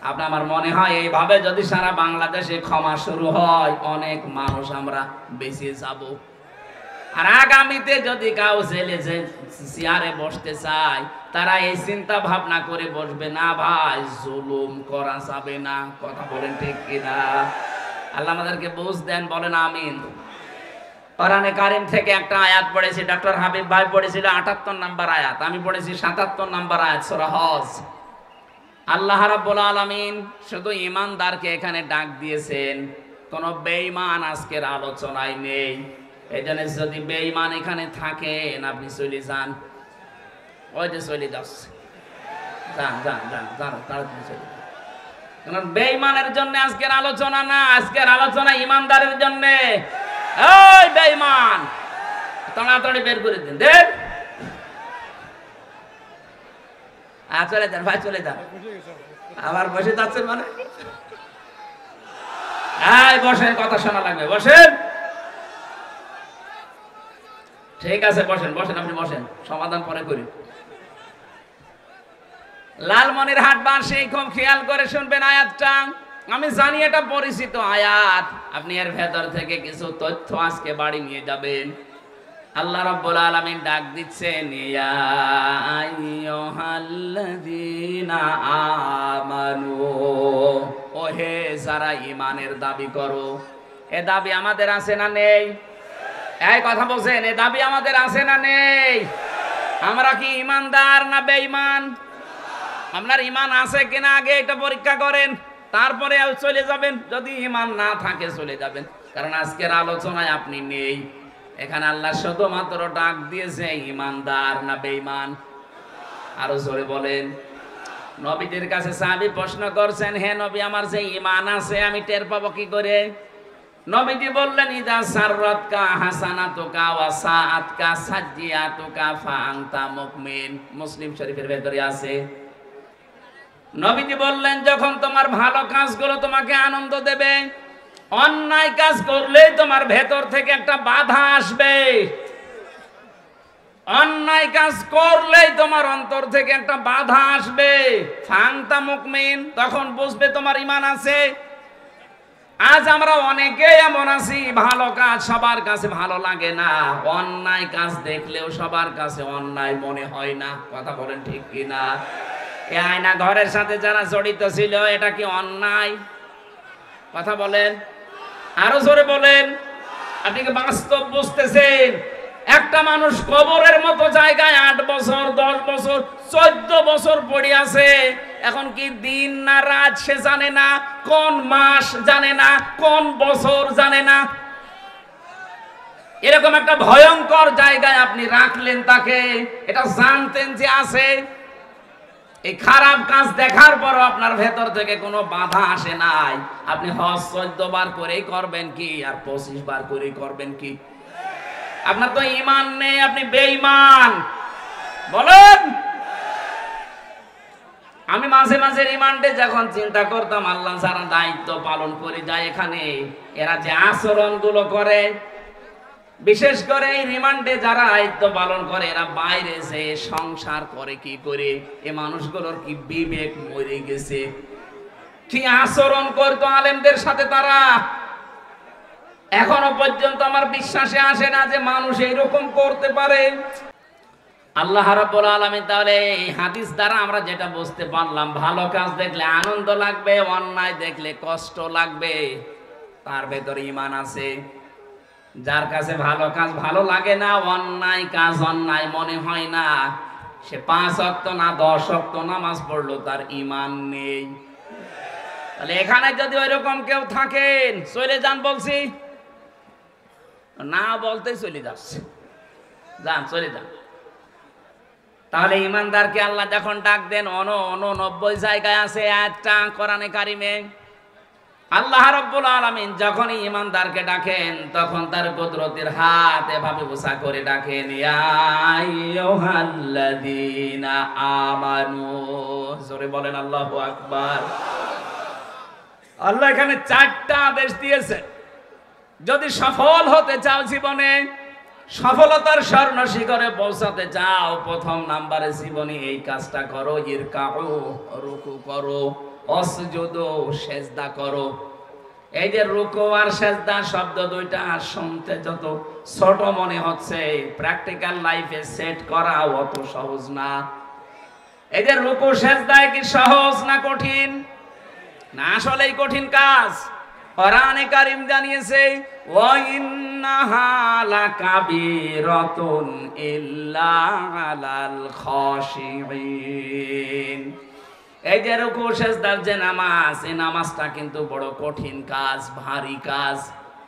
আপনার আমার মনে হয় এইভাবে যদি সারা বাংলাদেশে ক্ষমা শুরু হয় অনেক মানুষ আমরা বেঁচে যাব। আর আগামীতে যদি কাউ জেলে চেয়ারে বসতে চায় তারা এই চিন্তা ভাবনা করে বসবে না, ভাই জুলুম করা যাবে না। কথা বলেন ঠিক কিনা? আল্লাহ আমাদেরকে বুঝ দেন, বলেন আমিন। কোরআনে কারীম থেকে একটা আয়াত পড়েছি, ডক্টর হাবিব ভাই পড়েছিল 78 নম্বর আয়াত, আমি পড়েছি 77 নম্বর আয়াত, সূরা হজ। আল্লাহ রাব্বুল আলামিন শুধু ঈমানদারকে এখানে ডাক দিয়েছেন, কোন বেঈমান আজকের আলোচনায় নেই। এজন্য যদি বেঈমান এখানে থাকেন আপনি চলে যান, ওই যে চলে যাচ্ছে, যান যান যান যান তাড়াতাড়ি চলে যান। কারণ বেঈমানের জন্য আজকের আলোচনা না, আজকের আলোচনা ঈমানদারের জন্য। এই বেঈমান তাড়াতাড়ি বের করে দিন, দেন। চলে যান ভাই, চলে যান। আবার বসে যাচ্ছেন মানে? বসেন, কথা শোনা লাগবে, বসেন। ঠিক আছে বসেন বসেন, আপনি বসেন, সমাধান পরে করি। লালমনিরহাট বাসী খুব খেয়াল করে শুনবেন আয়াতটা। আমি জানি এটা পরিচিত আয়াত, আপনি এর ভেতর থেকে কিছু তথ্য আজকে বাড়ি নিয়ে যাবেন। আল্লাহ রাব্বুল আলামিন ডাক দিচ্ছেন, ইয়া আইয়ুহাল্লাযীনা আমানু, ওহে যারা ঈমানের দাবি করো। এ দাবি আমাদের আছে না নেই? এই কথা বলছেন, এ দাবি আমাদের আছে না নেই? আমরা কি ঈমানদার না বেঈমান? আপনার ঈমান আছে কিনা আগে এটা পরীক্ষা করেন, তারপরে চলে যাবেন। যদি ঈমান না থাকে চলে যাবেন, কারণ আজকের আলোচনায় আপনি নেই। এখানে আল্লাহ শুধুমাত্র ডাক দিয়েছে ঈমানদার না বেঈমান। আরো জোরে বলেন। নবীদের কাছে সাহাবী প্রশ্ন করছেন, হে নবী আমার যে ঈমান আছে আমি টের পাবো কি করে? নবীজি বললেন, ইদা সাররাতকা হাসানাতুকা ওয়া সাআতকা সাজ্জিয়াতুকা ফাআনতা মুমিন। মুসলিম শরীফের ভেতরে আছে। নবীজি বললেন, যখন তোমার ভালো কাজগুলো তোমাকে আনন্দ দেবে, অন্যায় কাজ করলেই তোমার ভেতর থেকে একটা বাধা আসবে। অন্যায় কাজ করলেই তোমার অন্তর থেকে একটা বাধা আসবে। ফাআনতা মুমিন, তখন বুঝবে তোমার ঈমান আছে। আজ আমরা অনেকেই এমন আছি, ভালো কাজ সবার কাছে ভালো লাগে না, অন্যায় কাজ দেখলেও সবার কাছে অন্যায় মনে হয় না। কথা বলেন ঠিক কিনা? এই আয়না ঘরের সাথে যারা জড়িত ছিল এটা কি অন্যায়? কথা বলেন, আরো জোরে বলেন। আপনি কি বাস্তব বুঝতেছেন? একটা মানুষ কবরের মতো জায়গায় 8 বছর 10 বছর 14 বছর পড়ে আছে, এখন কি দিন না রাত সে জানে না, কোন মাস জানে না, কোন বছর জানে না। এরকম একটা ভয়ঙ্কর জায়গায় আপনি রাখলেন তাকে, এটা জানতেন যে আছে। এই খারাপ কাজ দেখার পরও আপনার ভেতর থেকে কোনো বাধা আসে নাই। আপনি হজ 14 বার করেই করবেন কি আর 25 বার করেই করবেন কি? আপনার তো ঈমান নেই, আপনি বেঈমান। বলেন। আমি মাঝে মাঝে রিমান্ডে যখন চিন্তা করতাম, আল্লাহ যারা দায়িত্ব পালন করে যায় এখানে, এরা যে আচরণ গুলো করে, বিশেষ করে এই রিমান্ডে যারা দায়িত্ব পালন করে, এরা বাইরে যে সংসার করে কি করে, এই মানুষগুলোর কি বিবেক মরে গেছে? কি আচরণ করতো আলেমদের সাথে তারা? এখনো পর্যন্ত আমার বিশ্বাসে আসে না যে মানুষ এইরকম করতে পারে। আল্লাহ রাব্বুল আলামিন তাহলে এই হাদিস দ্বারা আমরা যেটা বুঝতে পারলাম, ভালো কাজ দেখলে আনন্দ লাগবে, অন্যায় দেখলে কষ্ট লাগবে। তার ভেতরে ঈমান আছে। যার কাছে ভালো কাজ ভালো লাগে না, অন্যায় কাজ অন্যায় মনে হয় না, সে 5 ওয়াক্ত না 10 ওয়াক্ত নামাজ পড়লো, তার ঈমান নেই। তাহলে এখানে যদি ওইরকম কেউ থাকেন, চলে যান বলছি, না বলতে চলে যাচ্ছে, যান চলে যান। তাহলে ইমানদারকে আল্লাহ যখন ডাক দেন 90 জায়গায় আছে একটা কোরআনে কারিমে। আল্লাহ রাব্বুল আলামিন যখনই ইমানদারকে ডাকেন তখন তার কুদরতের হাত এভাবে উঁচা করে ডাকেন, ইয়া আইয়ুহাল্লাযীনা আমানু। জোরে বলেন আল্লাহু আকবার। আল্লাহ এখানে 4টা আদেশ দিয়েছে। যদি সফল হতে চাও, জীবনে সফলতার স্বর্ণ শিখরে পৌঁছাতে চাও, প্রথম নাম্বারে জীবনে এই কাজটা করো, ইরকাউ, রুকু করো, অসজুদু, সেজদা করো। এই যে রুকু আর সেজদা শব্দ দুইটা শুনতে যত ছোট মনে হচ্ছে, প্র্যাকটিক্যাল লাইফে সেট করা অত সহজ না। এই যে রুকু সেজদা কি সহজ না কঠিন? না, আসলেই কঠিন কাজ। কোরআনে কারীম জানিয়েছে, ওয়া ইন্নাহা লাকাবীরাতুন ইল্লা আলাল খাশিঈন। এই যে রুকু সিজদার যে নামাজ, এই নামাজটা কিন্তু বড় কঠিন কাজ, ভারী কাজ।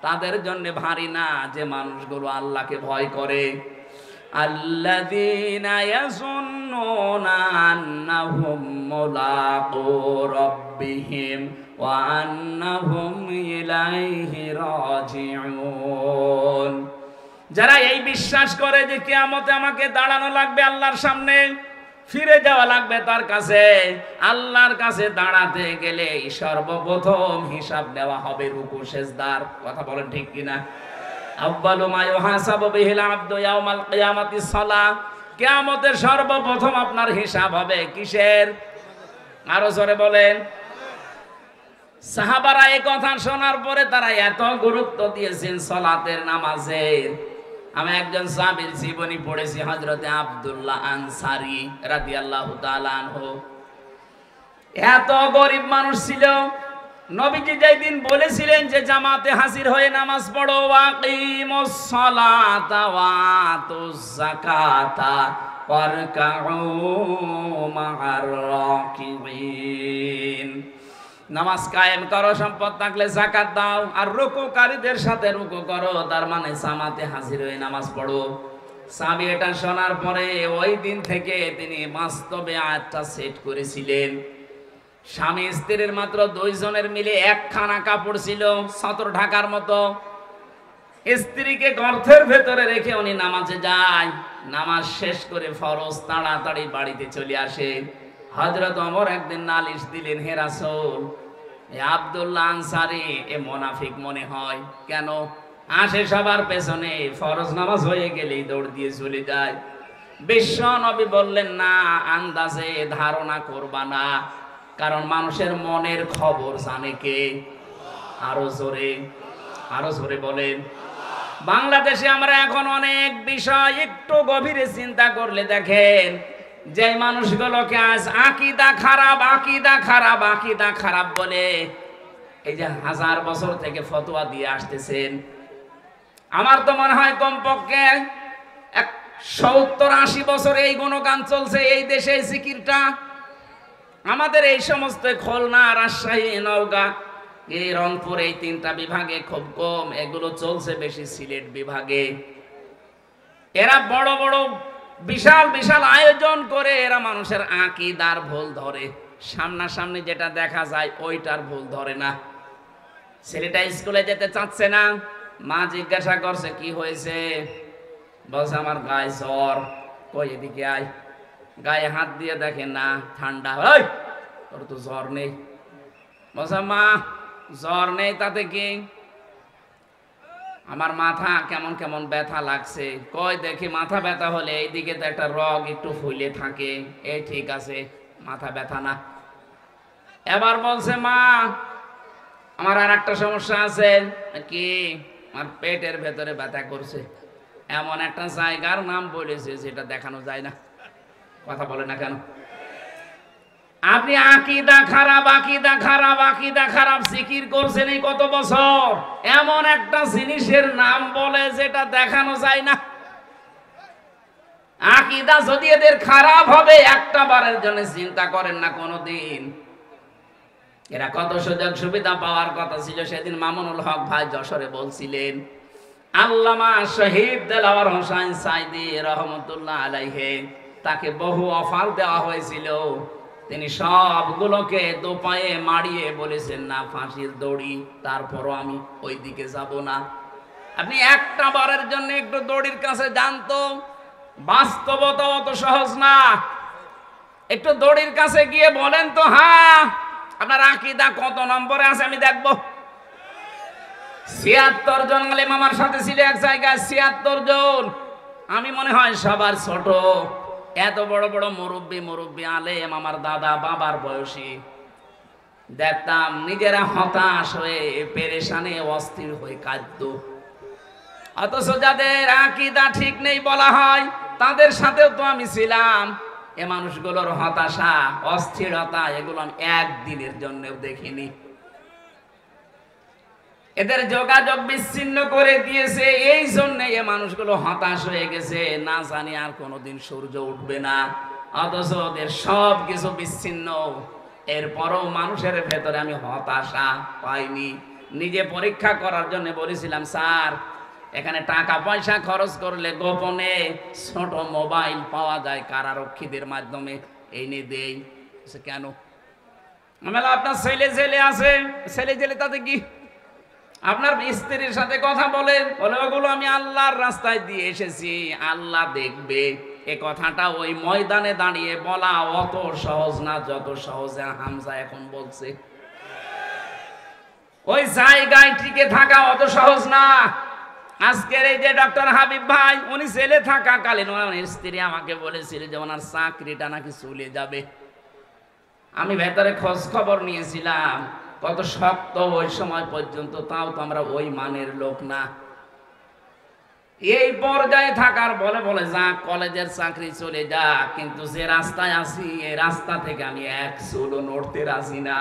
তাদের জন্য ভারী না যে মানুষগুলো আল্লাহকে ভয় করে। আল্লাযীনা ইয়াযুন্নুনা আন্নাহুম মুলাকু রাব্বিহিম ওয়া আন্নাহুম ইলাইহি রাজিউন। যারা এই বিশ্বাস করে যে কিয়ামতে আমাকে দাঁড়ানো লাগবে আল্লাহর সামনে, ফিরে যাওয়া লাগবে তার কাছে, আল্লাহর কাছে দাঁড়াতে গেলে সর্বপ্রথম হিসাব নেওয়া হবে রুকু সিজদার। কথা বলেন ঠিক কিনা? আউয়ালু মা ইউহাসাবু বিহিল আবদু ইয়াউমাল কিয়ামাতিস সালাহ। কিয়ামতের সর্বপ্রথম আপনার হিসাব হবে কিসের? আরো জোরে বলেন। সাহাবারা এই কথা শোনার পরে তারা এত গুরুত্ব দিয়েছেন সালাতের, নামাজের। আমি একজন সাহাবীর জীবনী পড়েছি, হযরতে আব্দুল্লাহ আনসারী রাদিয়াল্লাহু তাআলা আনহু। এত গরিব মানুষ ছিল, নবীজি যেদিন বলেছিলেন যে জামাতে হাজির হয়ে নামাজ পড়ো, ওয়াকিমুস সালাতা ওয়া আতুজ যাকাতা ওয়ারকাউ মা'আর রাকিবিন। নামাজ কায়েম করো, সম্পদ থাকলে যাকাত দাও, আর রুকুকারীদের সাথে রুকু করো, তার মানে জামাতে হাজির হয়ে নামাজ পড়ো। সাহাবী এটা শোনার পরে ওই দিন থেকে তিনি বাস্তবে আয়াতটা সেট করেছিলেন। স্বামী স্ত্রীর মাত্র 2 জনের মিলে একখানা কাপড় ছিল, ছত্র ঢাকার মতো। স্ত্রীকে গর্তের ভেতরে রেখে উনি নামাজে যায়, নামাজ শেষ করে ফরজ তাড়াতাড়ি বাড়িতে চলে আসে। হযরত ওমর একদিন নালিশ দিলেন, হে রাসূল, আব্দুল্লাহ আনসারী এ মুনাফিক মনে হয়, কেন আসে সবার পেছনে, ফরজ নামাজ হয়ে গেলেই দৌড় দিয়ে চলে যায়। বিশ্ব নবী বললেন, না, আন্দাজে ধারণা করবা না, কারণ মানুষের মনের খবর জানে কে? আরো জোরে বলেন। বাংলাদেশে আমরা এখন অনেক বিষয় একটু গভীরে চিন্তা করলে দেখেন, যে মানুষগুলোকে আজ আকীদা খারাপ বলে এই যে 1000 বছর থেকে ফতোয়া দিয়ে আসতেছেন, আমার তো মনে হয় কমপক্ষে 70-80 বছর এই গুণগান চলছে এই দেশে। জিকিরটা আমাদের এই সমস্ত খুলনা, রাজশাহী, নওগাঁ, এই রংপুর, এই 3টা বিভাগে খুব কম, এগুলো চলছে বেশি সিলেট বিভাগে। এরা বড় বড় বিশাল বিশাল আয়োজন করে এরা মানুষের আকীদার ভুল ধরে, সামনাসামনি যেটা দেখা যায় ওইটার ভুল ধরে না। ছেলেটা স্কুলে যেতে চাচ্ছে না, মা জিজ্ঞাসা করছে কি হয়েছে, বলছে আমার গায়ে জ্বর। কই এদিকে আয়, গায়ে হাত দিয়ে দেখে না ঠান্ডা। ওই তোর তো জ্বর নেই। বলছে মা জ্বর নেই তাতে কি, আমার মাথা কেমন কেমন ব্যথা লাগছে। কই দেখি, মাথা ব্যথা হলে এইদিকে তো একটা রগ একটু ফুলে থাকে, এই ঠিক আছে, মাথা ব্যথা না। এবার বলছে মা আমার আর একটা সমস্যা আছে। কি? আমার পেটের ভেতরে ব্যথা করছে। এমন একটা জায়গার নাম বলেছে যেটা দেখানো যায় না। কথা বলে না কেন? আপনি আকীদা খারাপ, আকীদা খারাপ, আকীদা খারাপ জিকির করছেন এই কত বছর। এমন একটা জিনিসের নাম বলে যেটা দেখানো যায় না। আকীদা যদি এদের খারাপ হবে একটা বারের জন্য চিন্তা করেন না কোনোদিন। এরা কত সুযোগ সুবিধা পাওয়ার কথা ছিল। সেদিন মামুনুল হক ভাই যশোরে বলছিলেন, আল্লামা শহীদ দেলাওয়ার হোসেন সাইদি রহমতুল্লাহ আলাইহি তাকে বহু অফার দেওয়া হয়েছিল, তিনি সবগুলোকে দোপায়ে মারিয়ে বলেছেন না ফাঁসির দড়ি, তারপরও আমি ওই দিকে যাব না। আপনি একটা বারের জন্য একটু দড়ির কাছে জানতো, বাস্তবতা অত সহজ না। একটু দড়ির কাছে গিয়ে বলেন তো, হ্যাঁ আপনার আকীদা কত নম্বরে আছে আমি দেখব। ৭৬ জন আলেম আমার সাথে ছিল এক জায়গায়, ৭৬ জন। আমি মনে হয় সবার ছোট। এত বড় বড় মুরব্বী আলেম আমার দাদা বাবার বয়সী। দেখতাম নিজেরা হতাশ হয়ে পেরেশানে অস্থির হয়ে কাঁদতো। অথচ যাদের আকীদা ঠিক নেই বলা হয় তাদের সাথেও তো আমি ছিলাম। এ মানুষগুলোর হতাশা, অস্থিরতা এগুলো আমি একদিনের জন্যও দেখিনি। এদের যোগাযোগ বিচ্ছিন্ন করে দিয়েছে, এই জন্য এ মানুষগুলো হতাশ হয়ে গেছে, না জানি আর কোনোদিন সূর্য উঠবে না। অথচ ওদের সব কিছু বিচ্ছিন্ন, এরপরও মানুষের ভেতরে আমি হতাশা পাইনি। নিজে পরীক্ষা করার জন্য বলেছিলাম, স্যার এখানে টাকা পয়সা খরচ করলে গোপনে ছোট মোবাইল পাওয়া যায় কারারক্ষীদের মাধ্যমে, এই নিয়ে দেই। কেন? আপনার ছেলে জেলে আছে, ছেলে জেলে তাতে কি? আপনার স্ত্রীর সাথে কথা বলেন, বলে ওগুলো আমি আল্লাহর রাস্তায় দিয়ে এসেছি, আল্লাহ দেখবে। এ কথাটা ওই ময়দানে দাঁড়িয়ে বলা অত সহজ না যত সহজে হামজা এখন বলছে। ওই জায়গায় টিকে থাকা অত সহজ না। আজকের এই যে ডক্টর হাবিব ভাই, উনি জেলে থাকাকালীন ওনার স্ত্রী আমাকে বলেছিল যে ওনার চাকরিটা নাকি চলে যাবে। আমি ভেতরে খোঁজ খবর নিয়েছিলাম, কত শক্ত ওই সময় পর্যন্ত, তাও তো আমরা ওই মানের লোক না। এই পর্যায়ে থাকার বলে বলে যা কলেজের চাকরি চলে যা, কিন্তু যে রাস্তায় আছি এই রাস্তা থেকে আমি এক চুলও নড়তে রাজি না।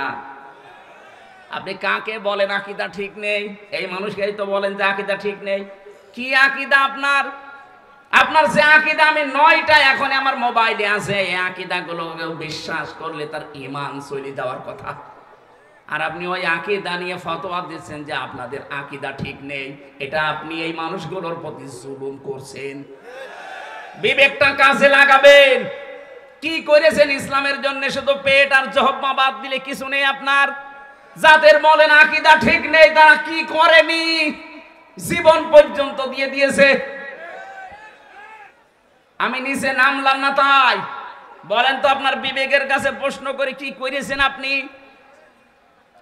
আপনি কাকে বলেন আকীদা ঠিক নেই? এই মানুষকেই তো বলেন যে আকীদা ঠিক নেই। কি আকীদা আপনার? আপনার যে আকীদা আমি ৯টা এখন আমার মোবাইলে আছে, এই আকীদাগুলো বিশ্বাস করলে তার ঈমান চলে যাওয়ার কথা। আর আপনি ওই আকীদা নিয়ে ফতোয়া দিচ্ছেন যে আপনাদের আকীদা ঠিক নেই। এটা আপনি এই মানুষগুলোর প্রতি জুলুম করছেন। বিবেকটা কাজে লাগাবেন। কি করেছেন ইসলামের জন্য? শুধু পেট আর জহব্বা বাদ দিলে কিছু নেই আপনার। যাদের বলেন আকীদা ঠিক নেই তারা কি করেনি? জীবন পর্যন্ত দিয়ে দিয়েছে। আমি নিচে নামলাম না তাই বলেন তো, আপনার বিবেকের কাছে প্রশ্ন করে কি করেছেন আপনি?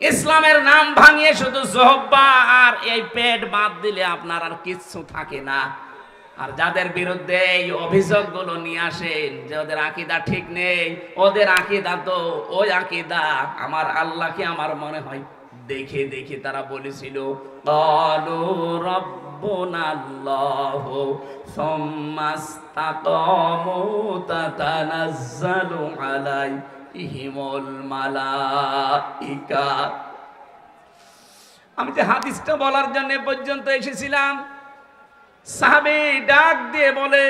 ইসলামের নাম ভাঙিয়ে শুধু জহব্বা আর এই পেট বাদ দিলে আপনার আর কিচ্ছু থাকে না। আর যাদের বিরুদ্ধে এই অভিযোগগুলো নিয়ে আসেন যে ওদের আকীদা ঠিক নেই, ওদের আকীদা তো ওই আকীদা আমার আল্লাহকে আমার মনে হয় দেখে দেখে তারা বলেছিল, ক্বালু রাব্বুনাল্লাহু সুম্মা ইসতাকামু তাতানাজ্জালু আলাইহিমুল মালাইকা। আমি যে হাদিসটা বলার জন্য পর্যন্ত এসেছিলাম, সাহাবী ডাক দিয়ে বলে,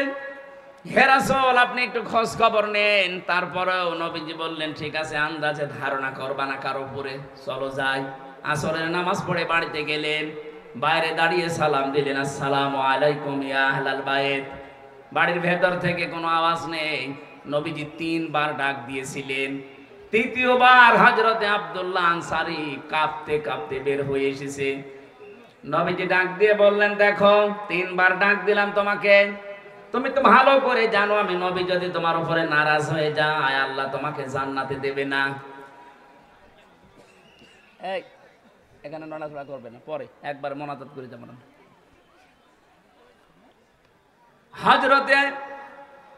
হে রাসূল আপনি একটু খোঁজ খবর নেন। তারপরেও নবীজি বললেন, ঠিক আছে আন্দাজে ধারণা করবা না কারো উপরে, চলো যাই। আসরের নামাজ পড়ে বাড়িতে গেলেন, বাইরে দাঁড়িয়ে সালাম দিলেন, আসসালামু আলাইকুম ইয়া আহলাল বাইত। বাড়ির ভেতর থেকে কোনো আওয়াজ নেই। নবীজি ৩ বার ডাক দিয়েছিলেন। তৃতীয়বার হযরতে আব্দুল্লাহ আনসারী কাঁপতে কাঁপতে বের হয়ে এসেছে। নবীজি ডাক দিয়ে বললেন, দেখো ৩ বার ডাক দিলাম তোমাকে, তুমি তো ভালো করে জানো আমি নবী যদি তোমার উপরে নারাজ হয়ে যায় আল্লাহ তোমাকে জান্নাতে দেবে না। এই এখানে নড়াচড়া করবে না, পরে একবার মোনাজাত করে যাবো না। হযরতে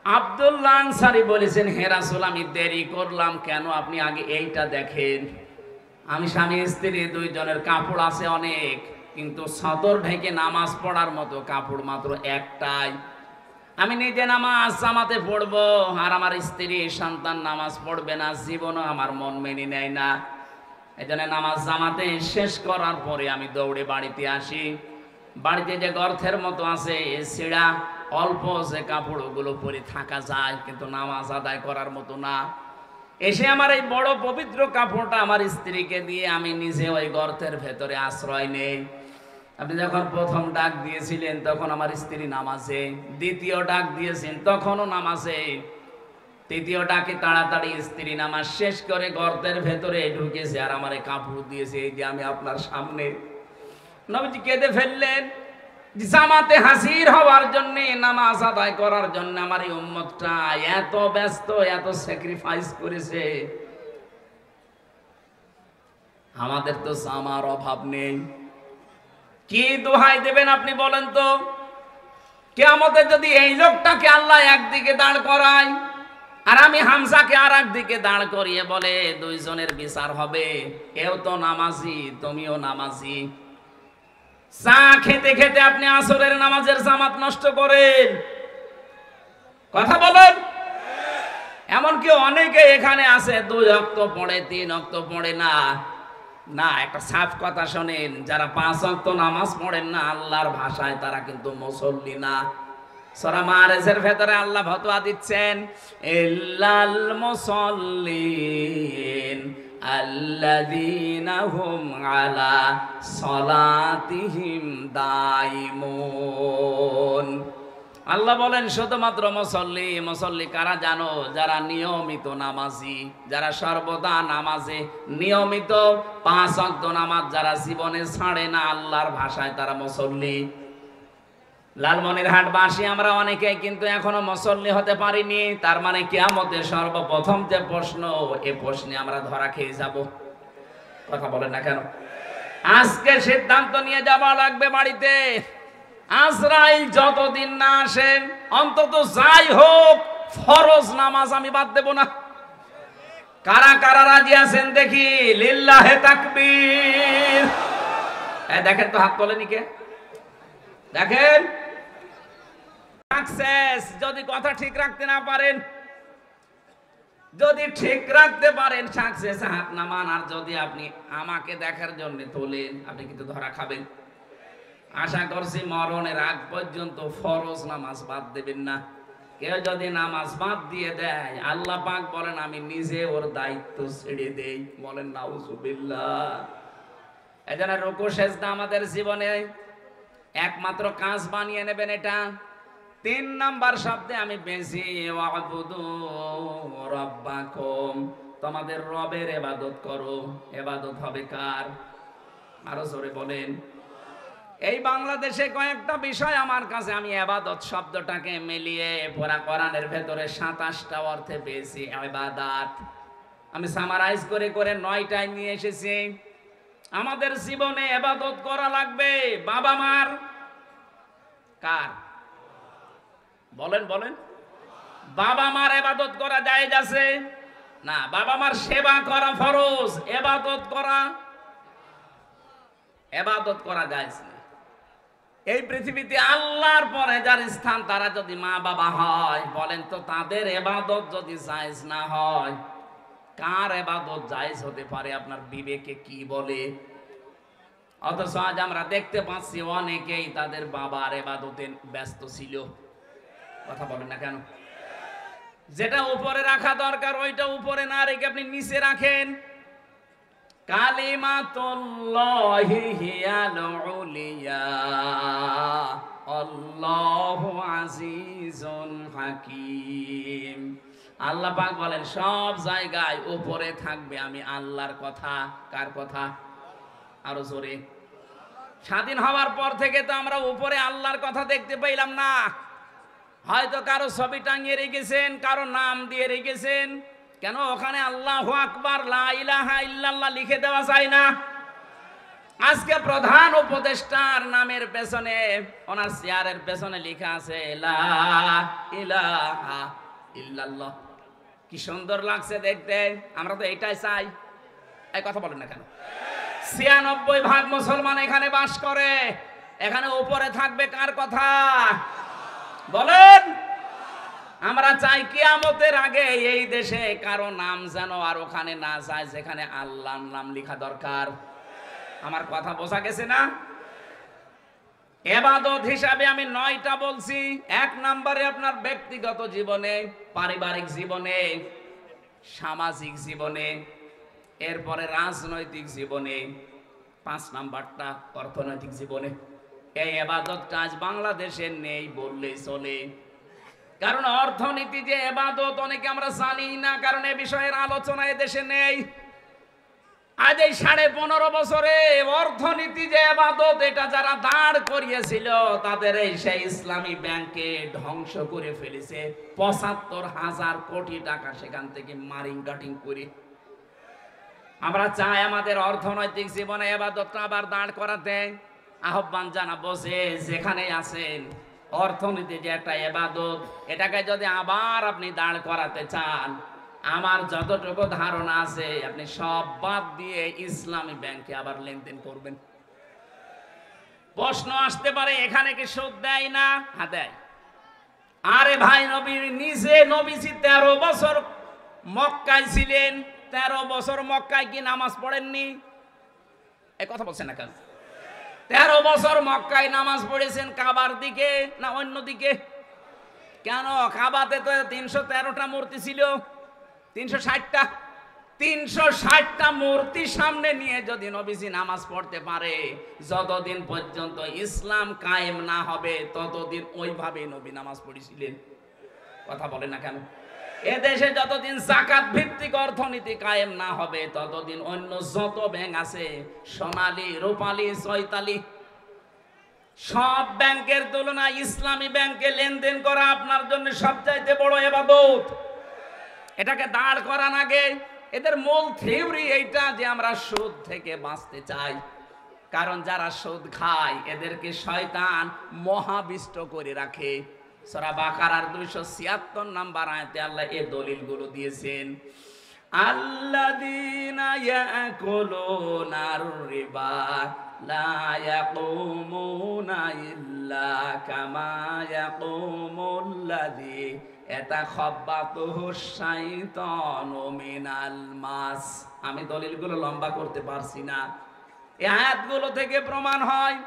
আব্দুল্লাহ আনসারী বলেছেন, হে রাসূল আমি দেরি করলাম কেন, আপনি আগে এইটা দেখেন। আমি স্বামী স্ত্রী ২ জনের কাপড় আছে অনেক, কিন্তু সদর ঢেকে নামাজ পড়ার মতো কাপড় মাত্র একটাই। আমি নিজে নামাজ জামাতে পড়বো, আর আমার স্ত্রী সন্তান নামাজ পড়বে না, জীবনও আমার মন মেনে নেয় না। এই জন্য নামাজ জামাতে শেষ করার পরে আমি দৌড়ে বাড়িতে আসি। বাড়িতে যে গর্তের মতো আছে ছিঁড়া অল্প যে কাপড়গুলো পরে থাকা যায়, কিন্তু নামাজ আদায় করার মতো না। এসে আমার এই বড় পবিত্র কাপড়টা আমার স্ত্রীকে দিয়ে আমি নিজে ওই গর্তের ভেতরে আশ্রয় নেই। আপনি যখন প্রথম ডাক দিয়েছিলেন তখন আমার স্ত্রী নামাজে, দ্বিতীয় ডাক দিয়েছেন তখনও নামাজে, তৃতীয় ডাকে তাড়াতাড়ি স্ত্রী নামাজ শেষ করে গর্তের ভেতরে ঢুকেছে আর আমারে কাপড় দিয়েছে। এই যে আমি আপনার সামনে। নবীজি কেঁদে ফেললেন, জামাতে হাজির হওয়ার জন্য, নামাজ আদায় করার জন্য আমার এই উম্মতটা এত ব্যস্ত, এত স্যাক্রিফাইস করেছে। আমাদের তো জামার অভাব নেই। কি দোহাই দেবেন আপনি বলেন তো? কিয়ামতে যদি এই লোকটাকে আল্লাহ একদিকে দাঁড় করায় আর আমি হামজাকে আর একদিকে দাঁড় করিয়ে বলে দুইজনের বিচার হবে, এও তো নামাজি তুমিও নামাজি, চা খেতে খেতে আপনি আসরের নামাজের জামাত নষ্ট করেন, কথা বলেন। এমনকি অনেকে এখানে আছে 2 ওয়াক্ত পড়ে, 3 ওয়াক্ত পড়ে না। না, একটা সাফ কথা শোনেন, যারা 5 ওয়াক্ত নামাজ পড়েন না আল্লাহর ভাষায় তারা কিন্তু মুসল্লি না। সূরা মাআরিজের ভেতরে আল্লাহ ফতোয়া দিচ্ছেন, ইল্লাল মুসাল্লিন আল্লাযীনা হুম আলা সালাতিহিম দাইমুন। আল্লাহ বলেন শুধুমাত্র মুসল্লি। মুসল্লি কারা জানো? যারা নিয়মিত নামাজি, যারা সর্বদা নামাজে নিয়মিত 5 ওয়াক্ত নামাজ যারা জীবনে ছাড়ে না, আল্লাহর ভাষায় তারা মুসল্লি। লালমনিরহাট বাসী আমরা অনেকে কিন্তু এখনো মুসল্লি হতে পারিনি। তার মানে কিয়ামতে সর্বপ্রথম যে প্রশ্ন, এই প্রশ্নে আমরা ধরা খেয়ে যাব। কথা বলেন না কেন? আজকে সিদ্ধান্ত নিয়ে যাওয়া লাগবে বাড়িতে, আজরাইল যতদিন না আসেন অন্তত যাই হোক ফরজ নামাজ আমি বাদ দেব না। কারা কারা রাজি আছেন দেখি? লিল্লাহে তাকবীর। দেখেন তো, হাত তোলেনি কে? দেখেন, সাকসেস। যদি কথা ঠিক রাখতে না পারেন, যদি ঠিক রাখতে পারেন সাকসেস, হাত নামান। আর যদি আপনি আমাকে দেখার জন্য তোলেন, আপনি কিন্তু ধরা খাবেন। আশা করছি মরণের আগ পর্যন্ত ফরজ নামাজ বাদ দেবেন না। কেউ যদি নামাজ বাদ দিয়ে দেয়, আল্লাহ পাক বলেন আমি নিজে ওর দায়িত্ব ছেড়ে দেই। বলেন নাউজুবিল্লাহ। এজন্য রুকু সেজদা আমাদের জীবনে একমাত্র কাজ বানিয়ে নেবেন। এটা 3 নাম্বার শব্দে আমি বেশি, ওয়াবুদু রাব্বাকুম, তোমাদের রবের ইবাদত করো। ইবাদত হবে কার? আরো জোরে বলেন। এই বাংলাদেশে কয়েকটা বিষয় আমার কাছে, আমি ইবাদত শব্দটাকে মিলিয়ে পুরা কোরআনের ভেতরে 27টা অর্থে পেয়েছি ইবাদত। আমি সামারাইজ করে করে 9টায় নিয়ে এসেছি। আমাদের জীবনে ইবাদত করা লাগবে। বাবা মার কার? বলেন বলেন। বাবা মার ইবাদত করা জায়েজ আছে না? বাবা মার সেবা করা ফরজ, ইবাদত করা জায়েজ না। এই পৃথিবীতে আল্লাহর পরে যার স্থান, তারা যদি মা বাবা হয়, বলেন তো তাদের ইবাদত যদি জায়েজ না হয়, কার ইবাদত জায়েজ হতে পারে? আপনার বিবেকে কি বলে? অথচ আজ আমরা দেখতে পাচ্ছি অনেকেই তাদের বাবার ইবাদতে ব্যস্ত ছিল। কথা বলেন না কেন? যেটা উপরে রাখা দরকার ওইটা উপরে না রেখে আপনি নিচে রাখেন। কালিমাতুল্লাহি হিয়াল উলিয়া আল্লাহু আজিজুন হাকীম। আল্লাহ পাক বলেন সব জায়গায় উপরে থাকবে আমি আল্লাহর কথা। কার কথা? আরো জোরে। স্বাধীন হওয়ার পর থেকে তো আমরা উপরে আল্লাহর কথা দেখতে পাইলাম না। হয়তো কারো ছবি টাঙিয়ে রেখেছেন, কারো নাম দিয়ে রেখেছেন। কেন? ওখানে আল্লাহু আকবার, লা ইলাহা ইল্লাল্লাহ লিখে দেওয়া যায় না? আজকে প্রধান উপদেষ্টার নামের পেছনে, ওনার চেয়ারের পেছনে লেখা আছে লা ইলাহা ইল্লাল্লাহ। কি সুন্দর লাগছে দেখতে। আমরা তো এটাই চাই। এই কথা বলেন না কেন? 96% মুসলমান এখানে বাস করে। এখানে উপরে থাকবে কার কথা? বলেন। আমরা চাই কিয়ামতের আগে এই দেশে কারো নাম যেন আর ওখানে না যায় যেখানে আল্লাহর নাম লেখা দরকার। আমার কথা বোঝা গেছে না? ইবাদত হিসাবে আমি 9টা বলছি। 1 নম্বরে আপনার ব্যক্তিগত জীবনে, পারিবারিক জীবনে, সামাজিক জীবনে, এরপরে রাজনৈতিক জীবনে, 5 নাম্বারটা অর্থনৈতিক জীবনে। এই ইবাদতটা আজ বাংলাদেশে নেই বললেই চলে। কারণ অর্থনীতি যে ইবাদত অনেকে আমরা জানি না, কারণ এই বিষয়ের আলোচনা দেশে নেই। আজ এই 15.5 বছরে অর্থনীতি যে ইবাদত এটা যারা দাঁড় করিয়েছিল তাদের এই সেই ইসলামী ব্যাংকে ধ্বংস করে ফেলেছে। 75,000 কোটি টাকা সেখান থেকে মারিং কাটিং করে। আমরা চাই আমাদের অর্থনৈতিক জীবনে ইবাদতটা আবার দাঁড় করাতে। আহ্বান জানাবো যে যেখানে আছেন, অর্থনীতি যে একটা ইবাদত, এটাকে যদি আবার আপনি দাঁড় করাতে চান, আমার যতটুকু ধারণা আছে আপনি সব বাদ দিয়ে ইসলামী ব্যাংকে আবার লেনদেন করবেন। প্রশ্ন আসতে পারে এখানে কি সুদ দেয় না? হ্যাঁ দেয়। আরে ভাই, নবীর নিজে নবীজি 13 বছর মক্কায় ছিলেন। 13 বছর মক্কায় কি নামাজ পড়েননি? এই কথা বলছেন না কেন? 13 বছর মক্কায় নামাজ পড়েছেন কাবার দিকে না অন্য দিকে? কেন? কাবাতে তো 313টা মূর্তি ছিল, 360টা। 360টা মূর্তি সামনে নিয়ে যদি নবীজি নামাজ পড়তে পারে, যতদিন পর্যন্ত ইসলাম কায়েম না হবে ততদিন ওইভাবেই নবী নামাজ পড়েছিলেন। কথা বলে না কেন? এদেশে যতদিন যাকাত ভিত্তিক অর্থনীতি কায়েম না হবে ততদিন অন্য যত ব্যাংক আছে, সোনালী, রূপালী, চৈতালি, সব ব্যাংকের তুলনায় ইসলামী ব্যাংকে লেনদেন করা আপনার জন্য সবচাইতে বড় ইবাদত। এটাকে দাঁড় করান আগে। এদের মূল থিওরি এইটা যে আমরা সুদ থেকে বাঁচতে চাই, কারণ যারা সুদ খায় এদেরকে শয়তান মহাবিষ্ট করে রাখে। সূরা বাকারার 276 নম্বর আয়াতে আল্লাহ এই দলিলগুলো দিয়েছেন। আল্লাযীনা ইয়াকুলুনার রিবা লা ইয়াকুমুনা ইল্লা কামা ইয়াকুমুল্লাযী ইয়াতাখাব্বাতুহুশ শাইতানু মিনাল মাস। আমি দলিলগুলো লম্বা করতে পারছি না। এই আয়াতগুলো থেকে প্রমাণ হয়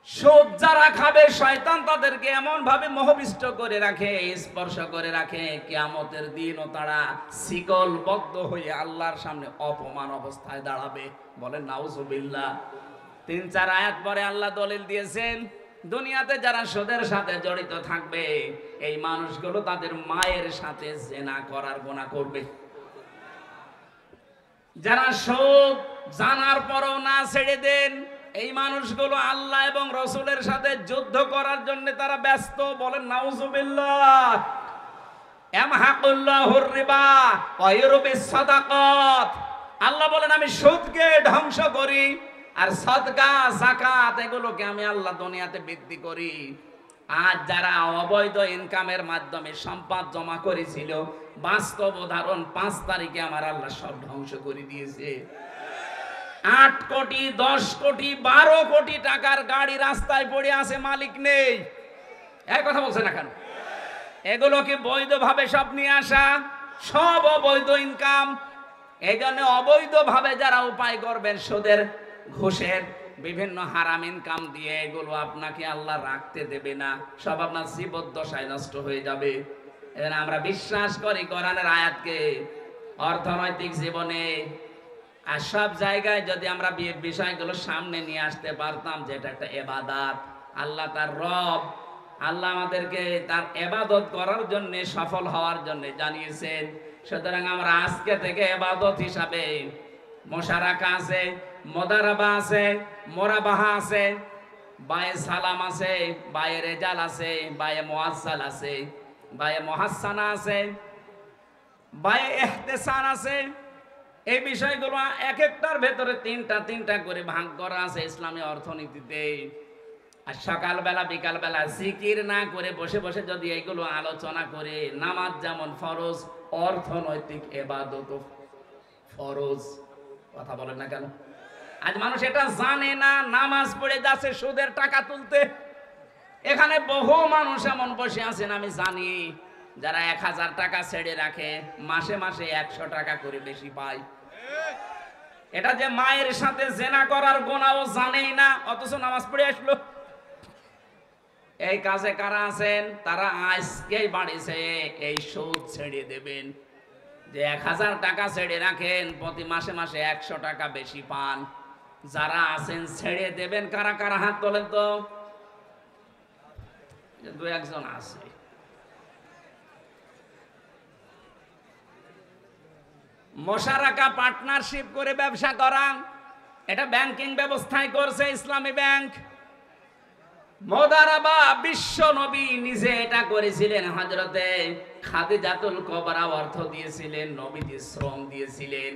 সুদ যারা খাবে শয়তান তাদেরকে এমন ভাবে মোহবিষ্ট করে রাখে, স্পর্শ করে রাখে, কিয়ামতের দিনও তারা শিকলবদ্ধ হয়ে আল্লাহর সামনে অপমান অবস্থায় দাঁড়াবে। বলেন নাউজুবিল্লাহ। 3-4 আয়াত পরে আল্লাহ দলিল দিয়েছেন দুনিয়াতে যারা সুদের সাথে জড়িত থাকবে এই মানুষগুলো তাদের মায়ের সাথে জিনা করার গুনাহ করবে। যারা সুদ জানার পরও না ছেড়ে দেন এই মানুষগুলো আল্লাহ এবং রসুলের সাথে যুদ্ধ করার জন্য তারা ব্যস্ত। বলেন নাউজুবিল্লাহ। ইয়ামহাকুল্লাহুর রিবা ওয়া ইউরবিস সাদাকাত। আল্লাহ বলেন আমি সুদকে ধ্বংস করি আর সাদকা, যাকাত এগুলোকে আমি আল্লাহ দুনিয়াতে বৃদ্ধি করি। আজ যারা অবৈধ ইনকামের মাধ্যমে সম্পদ জমা করেছিল, বাস্তব উদাহরণ 5 তারিখে আমার আল্লাহ সব ধ্বংস করে দিয়েছে। 8 কোটি, 10 কোটি, 12 কোটি টাকার গাড়ি রাস্তায় পড়ে আছে, মালিক নেই। এই কথা বলছে না কেন? এগুলো কি বৈধভাবে সব নিয়ে আসা? সব অবৈধ ইনকাম। এই জন্য অবৈধভাবে যারা উপায় করবেন সুদের, ঘুষের, বিভিন্ন হারাম ইনকাম দিয়ে, এগুলো আপনাকে আল্লাহ রাখতে দেবে না, সব আপনার জীবদ্দশায় নষ্ট হয়ে যাবে। এজন্য আমরা বিশ্বাস করি কোরআনের আয়াতকে অর্থনৈতিক জীবনে আর সব জায়গায় যদি আমরা বিষয়গুলো সামনে নিয়ে আসতে পারতাম যে এটা একটা ইবাদত, আল্লাহ তার রব, আল্লাহ আমাদেরকে তার ইবাদত করার জন্য, সফল হওয়ার জন্য জানিয়েছেন। সুতরাং আমরা আজকে থেকে ইবাদত হিসাবে মুশারাকা আছে, মুদারাবা আছে, মুরাবাহা আছে, বায়ে সালাম আছে, বায়ে রেজাল আছে, বায়ে মুআজ্জাল আছে, বায়ে মুহাসসানা আছে, বায়ে ইহতিসান আছে। এই বিষয়গুলো এক একটার ভেতরে 3টা করে ভাগ করা আছে ইসলামী অর্থনীতিতে। আর সকালবেলা বিকালবেলা জিকির না করে বসে বসে যদি এইগুলো আলোচনা করে, নামাজ যেমন ফরজ, অর্থনৈতিক ইবাদত ফরজ। কথা বলেন না কেন? আজ মানুষ এটা জানে না, নামাজ পড়ে যাচ্ছে সুদের টাকা তুলতে। এখানে বহু মানুষ এমন বসে আছেন আমি জানি, যারা 1000 টাকা ছেড়ে রাখে মাসে মাসে 100 টাকা করে বেশি পায়। এটা যে মায়ের সাথে জেনা করার গুনাহও জানেই না, অথচ নামাজ পড়ে আসলো। এই কাজে কারা আছেন? তারা আজকেই বাড়িছে এই সুদ ছেড়ে দেবেন। যে 1000 টাকা ছেড়ে রাখেন, প্রতি মাসে মাসে 100 টাকা বেশি পান। যারা আছেন ছেড়ে দেবেন কারা কারা? হাত তোলেন তো। দু একজন আছে। মোশারাকা পার্টনারশিপ করে ব্যবসা করা, এটা ব্যাংকিং ব্যবস্থায় করছে ইসলামী ব্যাংক। মোদারাবা বিশ্ব নবী নিজে এটা করেছিলেন। হযরতে খাদিজাতুল কুবরা অর্থ দিয়েছিলেন, নবীজি শ্রম দিয়েছিলেন।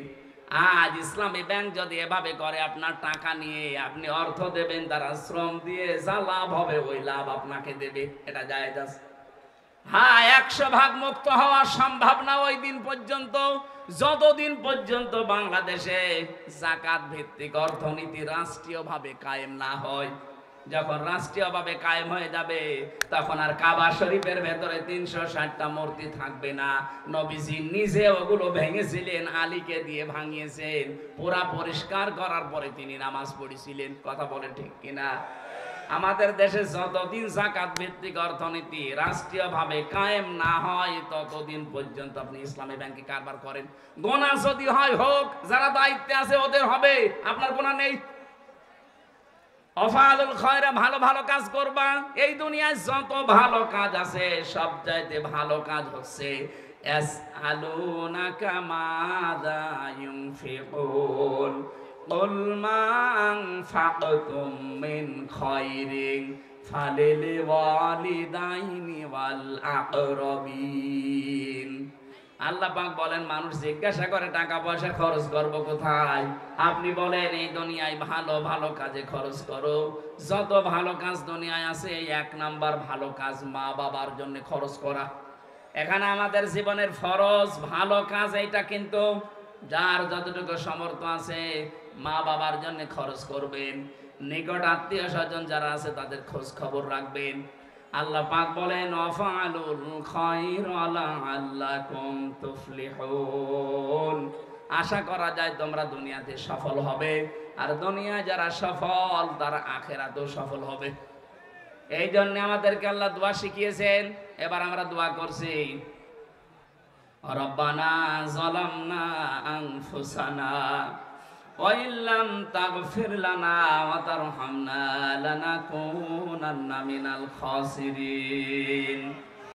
আজ ইসলামী ব্যাংক যদি এভাবে করে, আপনার টাকা নিয়ে আপনি অর্থ দেবেন, তারা শ্রম দিয়ে যা লাভ হবে ওই লাভ আপনাকে দেবে, এটা জায়েজ আছে। হ্যাঁ, 100 ভাগ মুক্ত হওয়া সম্ভব না ওই দিন পর্যন্ত, যতদিন পর্যন্ত বাংলাদেশে যাকাত ভিত্তিক অর্থনীতি রাষ্ট্রীয়ভাবে কায়েম না হয়। যখন রাষ্ট্রীয়ভাবে কায়েম হয়ে যাবে, তখন আর কাবা শরীফের ভেতরে 360টা মূর্তি থাকবে না। নবীজি নিজে ওগুলো ভেঙেছিলেন, আলীকে দিয়ে ভাঙিয়েছেন। পুরা পরিষ্কার করার পরে তিনি নামাজ পড়েছিলেন। কথা বলে ঠিক কিনা? আমাদের দেশে যতদিন যাকাত ভিত্তিক অর্থনীতি রাষ্ট্রীয়ভাবে কায়েম না হয়, ততদিন পর্যন্ত আপনি ইসলামী ব্যাংকে কারবার করেন। গোনা যদি হয় হোক, যারা দায়িত্বে আছে ওদের হবে, আপনার গোনা নেই। অফালুল খয়রা, ভালো ভালো কাজ করবা। এই দুনিয়ায় যত ভালো কাজ আছে, সব চাইতে ভালো কাজ হচ্ছে ইয়াসআলুনাকা মাযা ইউনফিকুন কুল মা আনফাকতুম মিন খায়রিন ফালিল ওয়ালিদাইনি ওয়াল আকরাবিন। আল্লাহ পাক বলেন, মানুষ জিজ্ঞাসা করে টাকা পয়সা খরচ করব কোথায়, আপনি বলেন এই দুনিয়ায় ভালো ভালো কাজে খরচ করো। যত ভালো কাজ দুনিয়ায় আছে, এই 1 নাম্বার ভালো কাজ মা বাবার জন্য খরচ করা। এখানে আমাদের জীবনের ফরজ ভালো কাজ এইটা, কিন্তু যার যতটুকু সামর্থ্য আছে মা বাবার জন্য খরচ করবেন। নিকট আত্মীয় স্বজন যারা আছে তাদের খোঁজ খবর রাখবেন। আল্লাহ পাক বলেন, ওয়াফালুল খায়রা লাআল্লাকুম তুফলিহুন। আশা করা যায় তোমরা দুনিয়াতে সফল হবে, আর দুনিয়ায় যারা সফল তারা আখিরাতেও সফল হবে। এই জন্য আমাদেরকে আল্লাহ দোয়া শিখিয়েছেন। এবার আমরা দোয়া করছি, রব্বানা যালামনা আনফুসানা ওয়া ইল্লাম তাগফির লানা ওয়া তারহামনা লানাকুনান্না মিনাল খাসিরিন।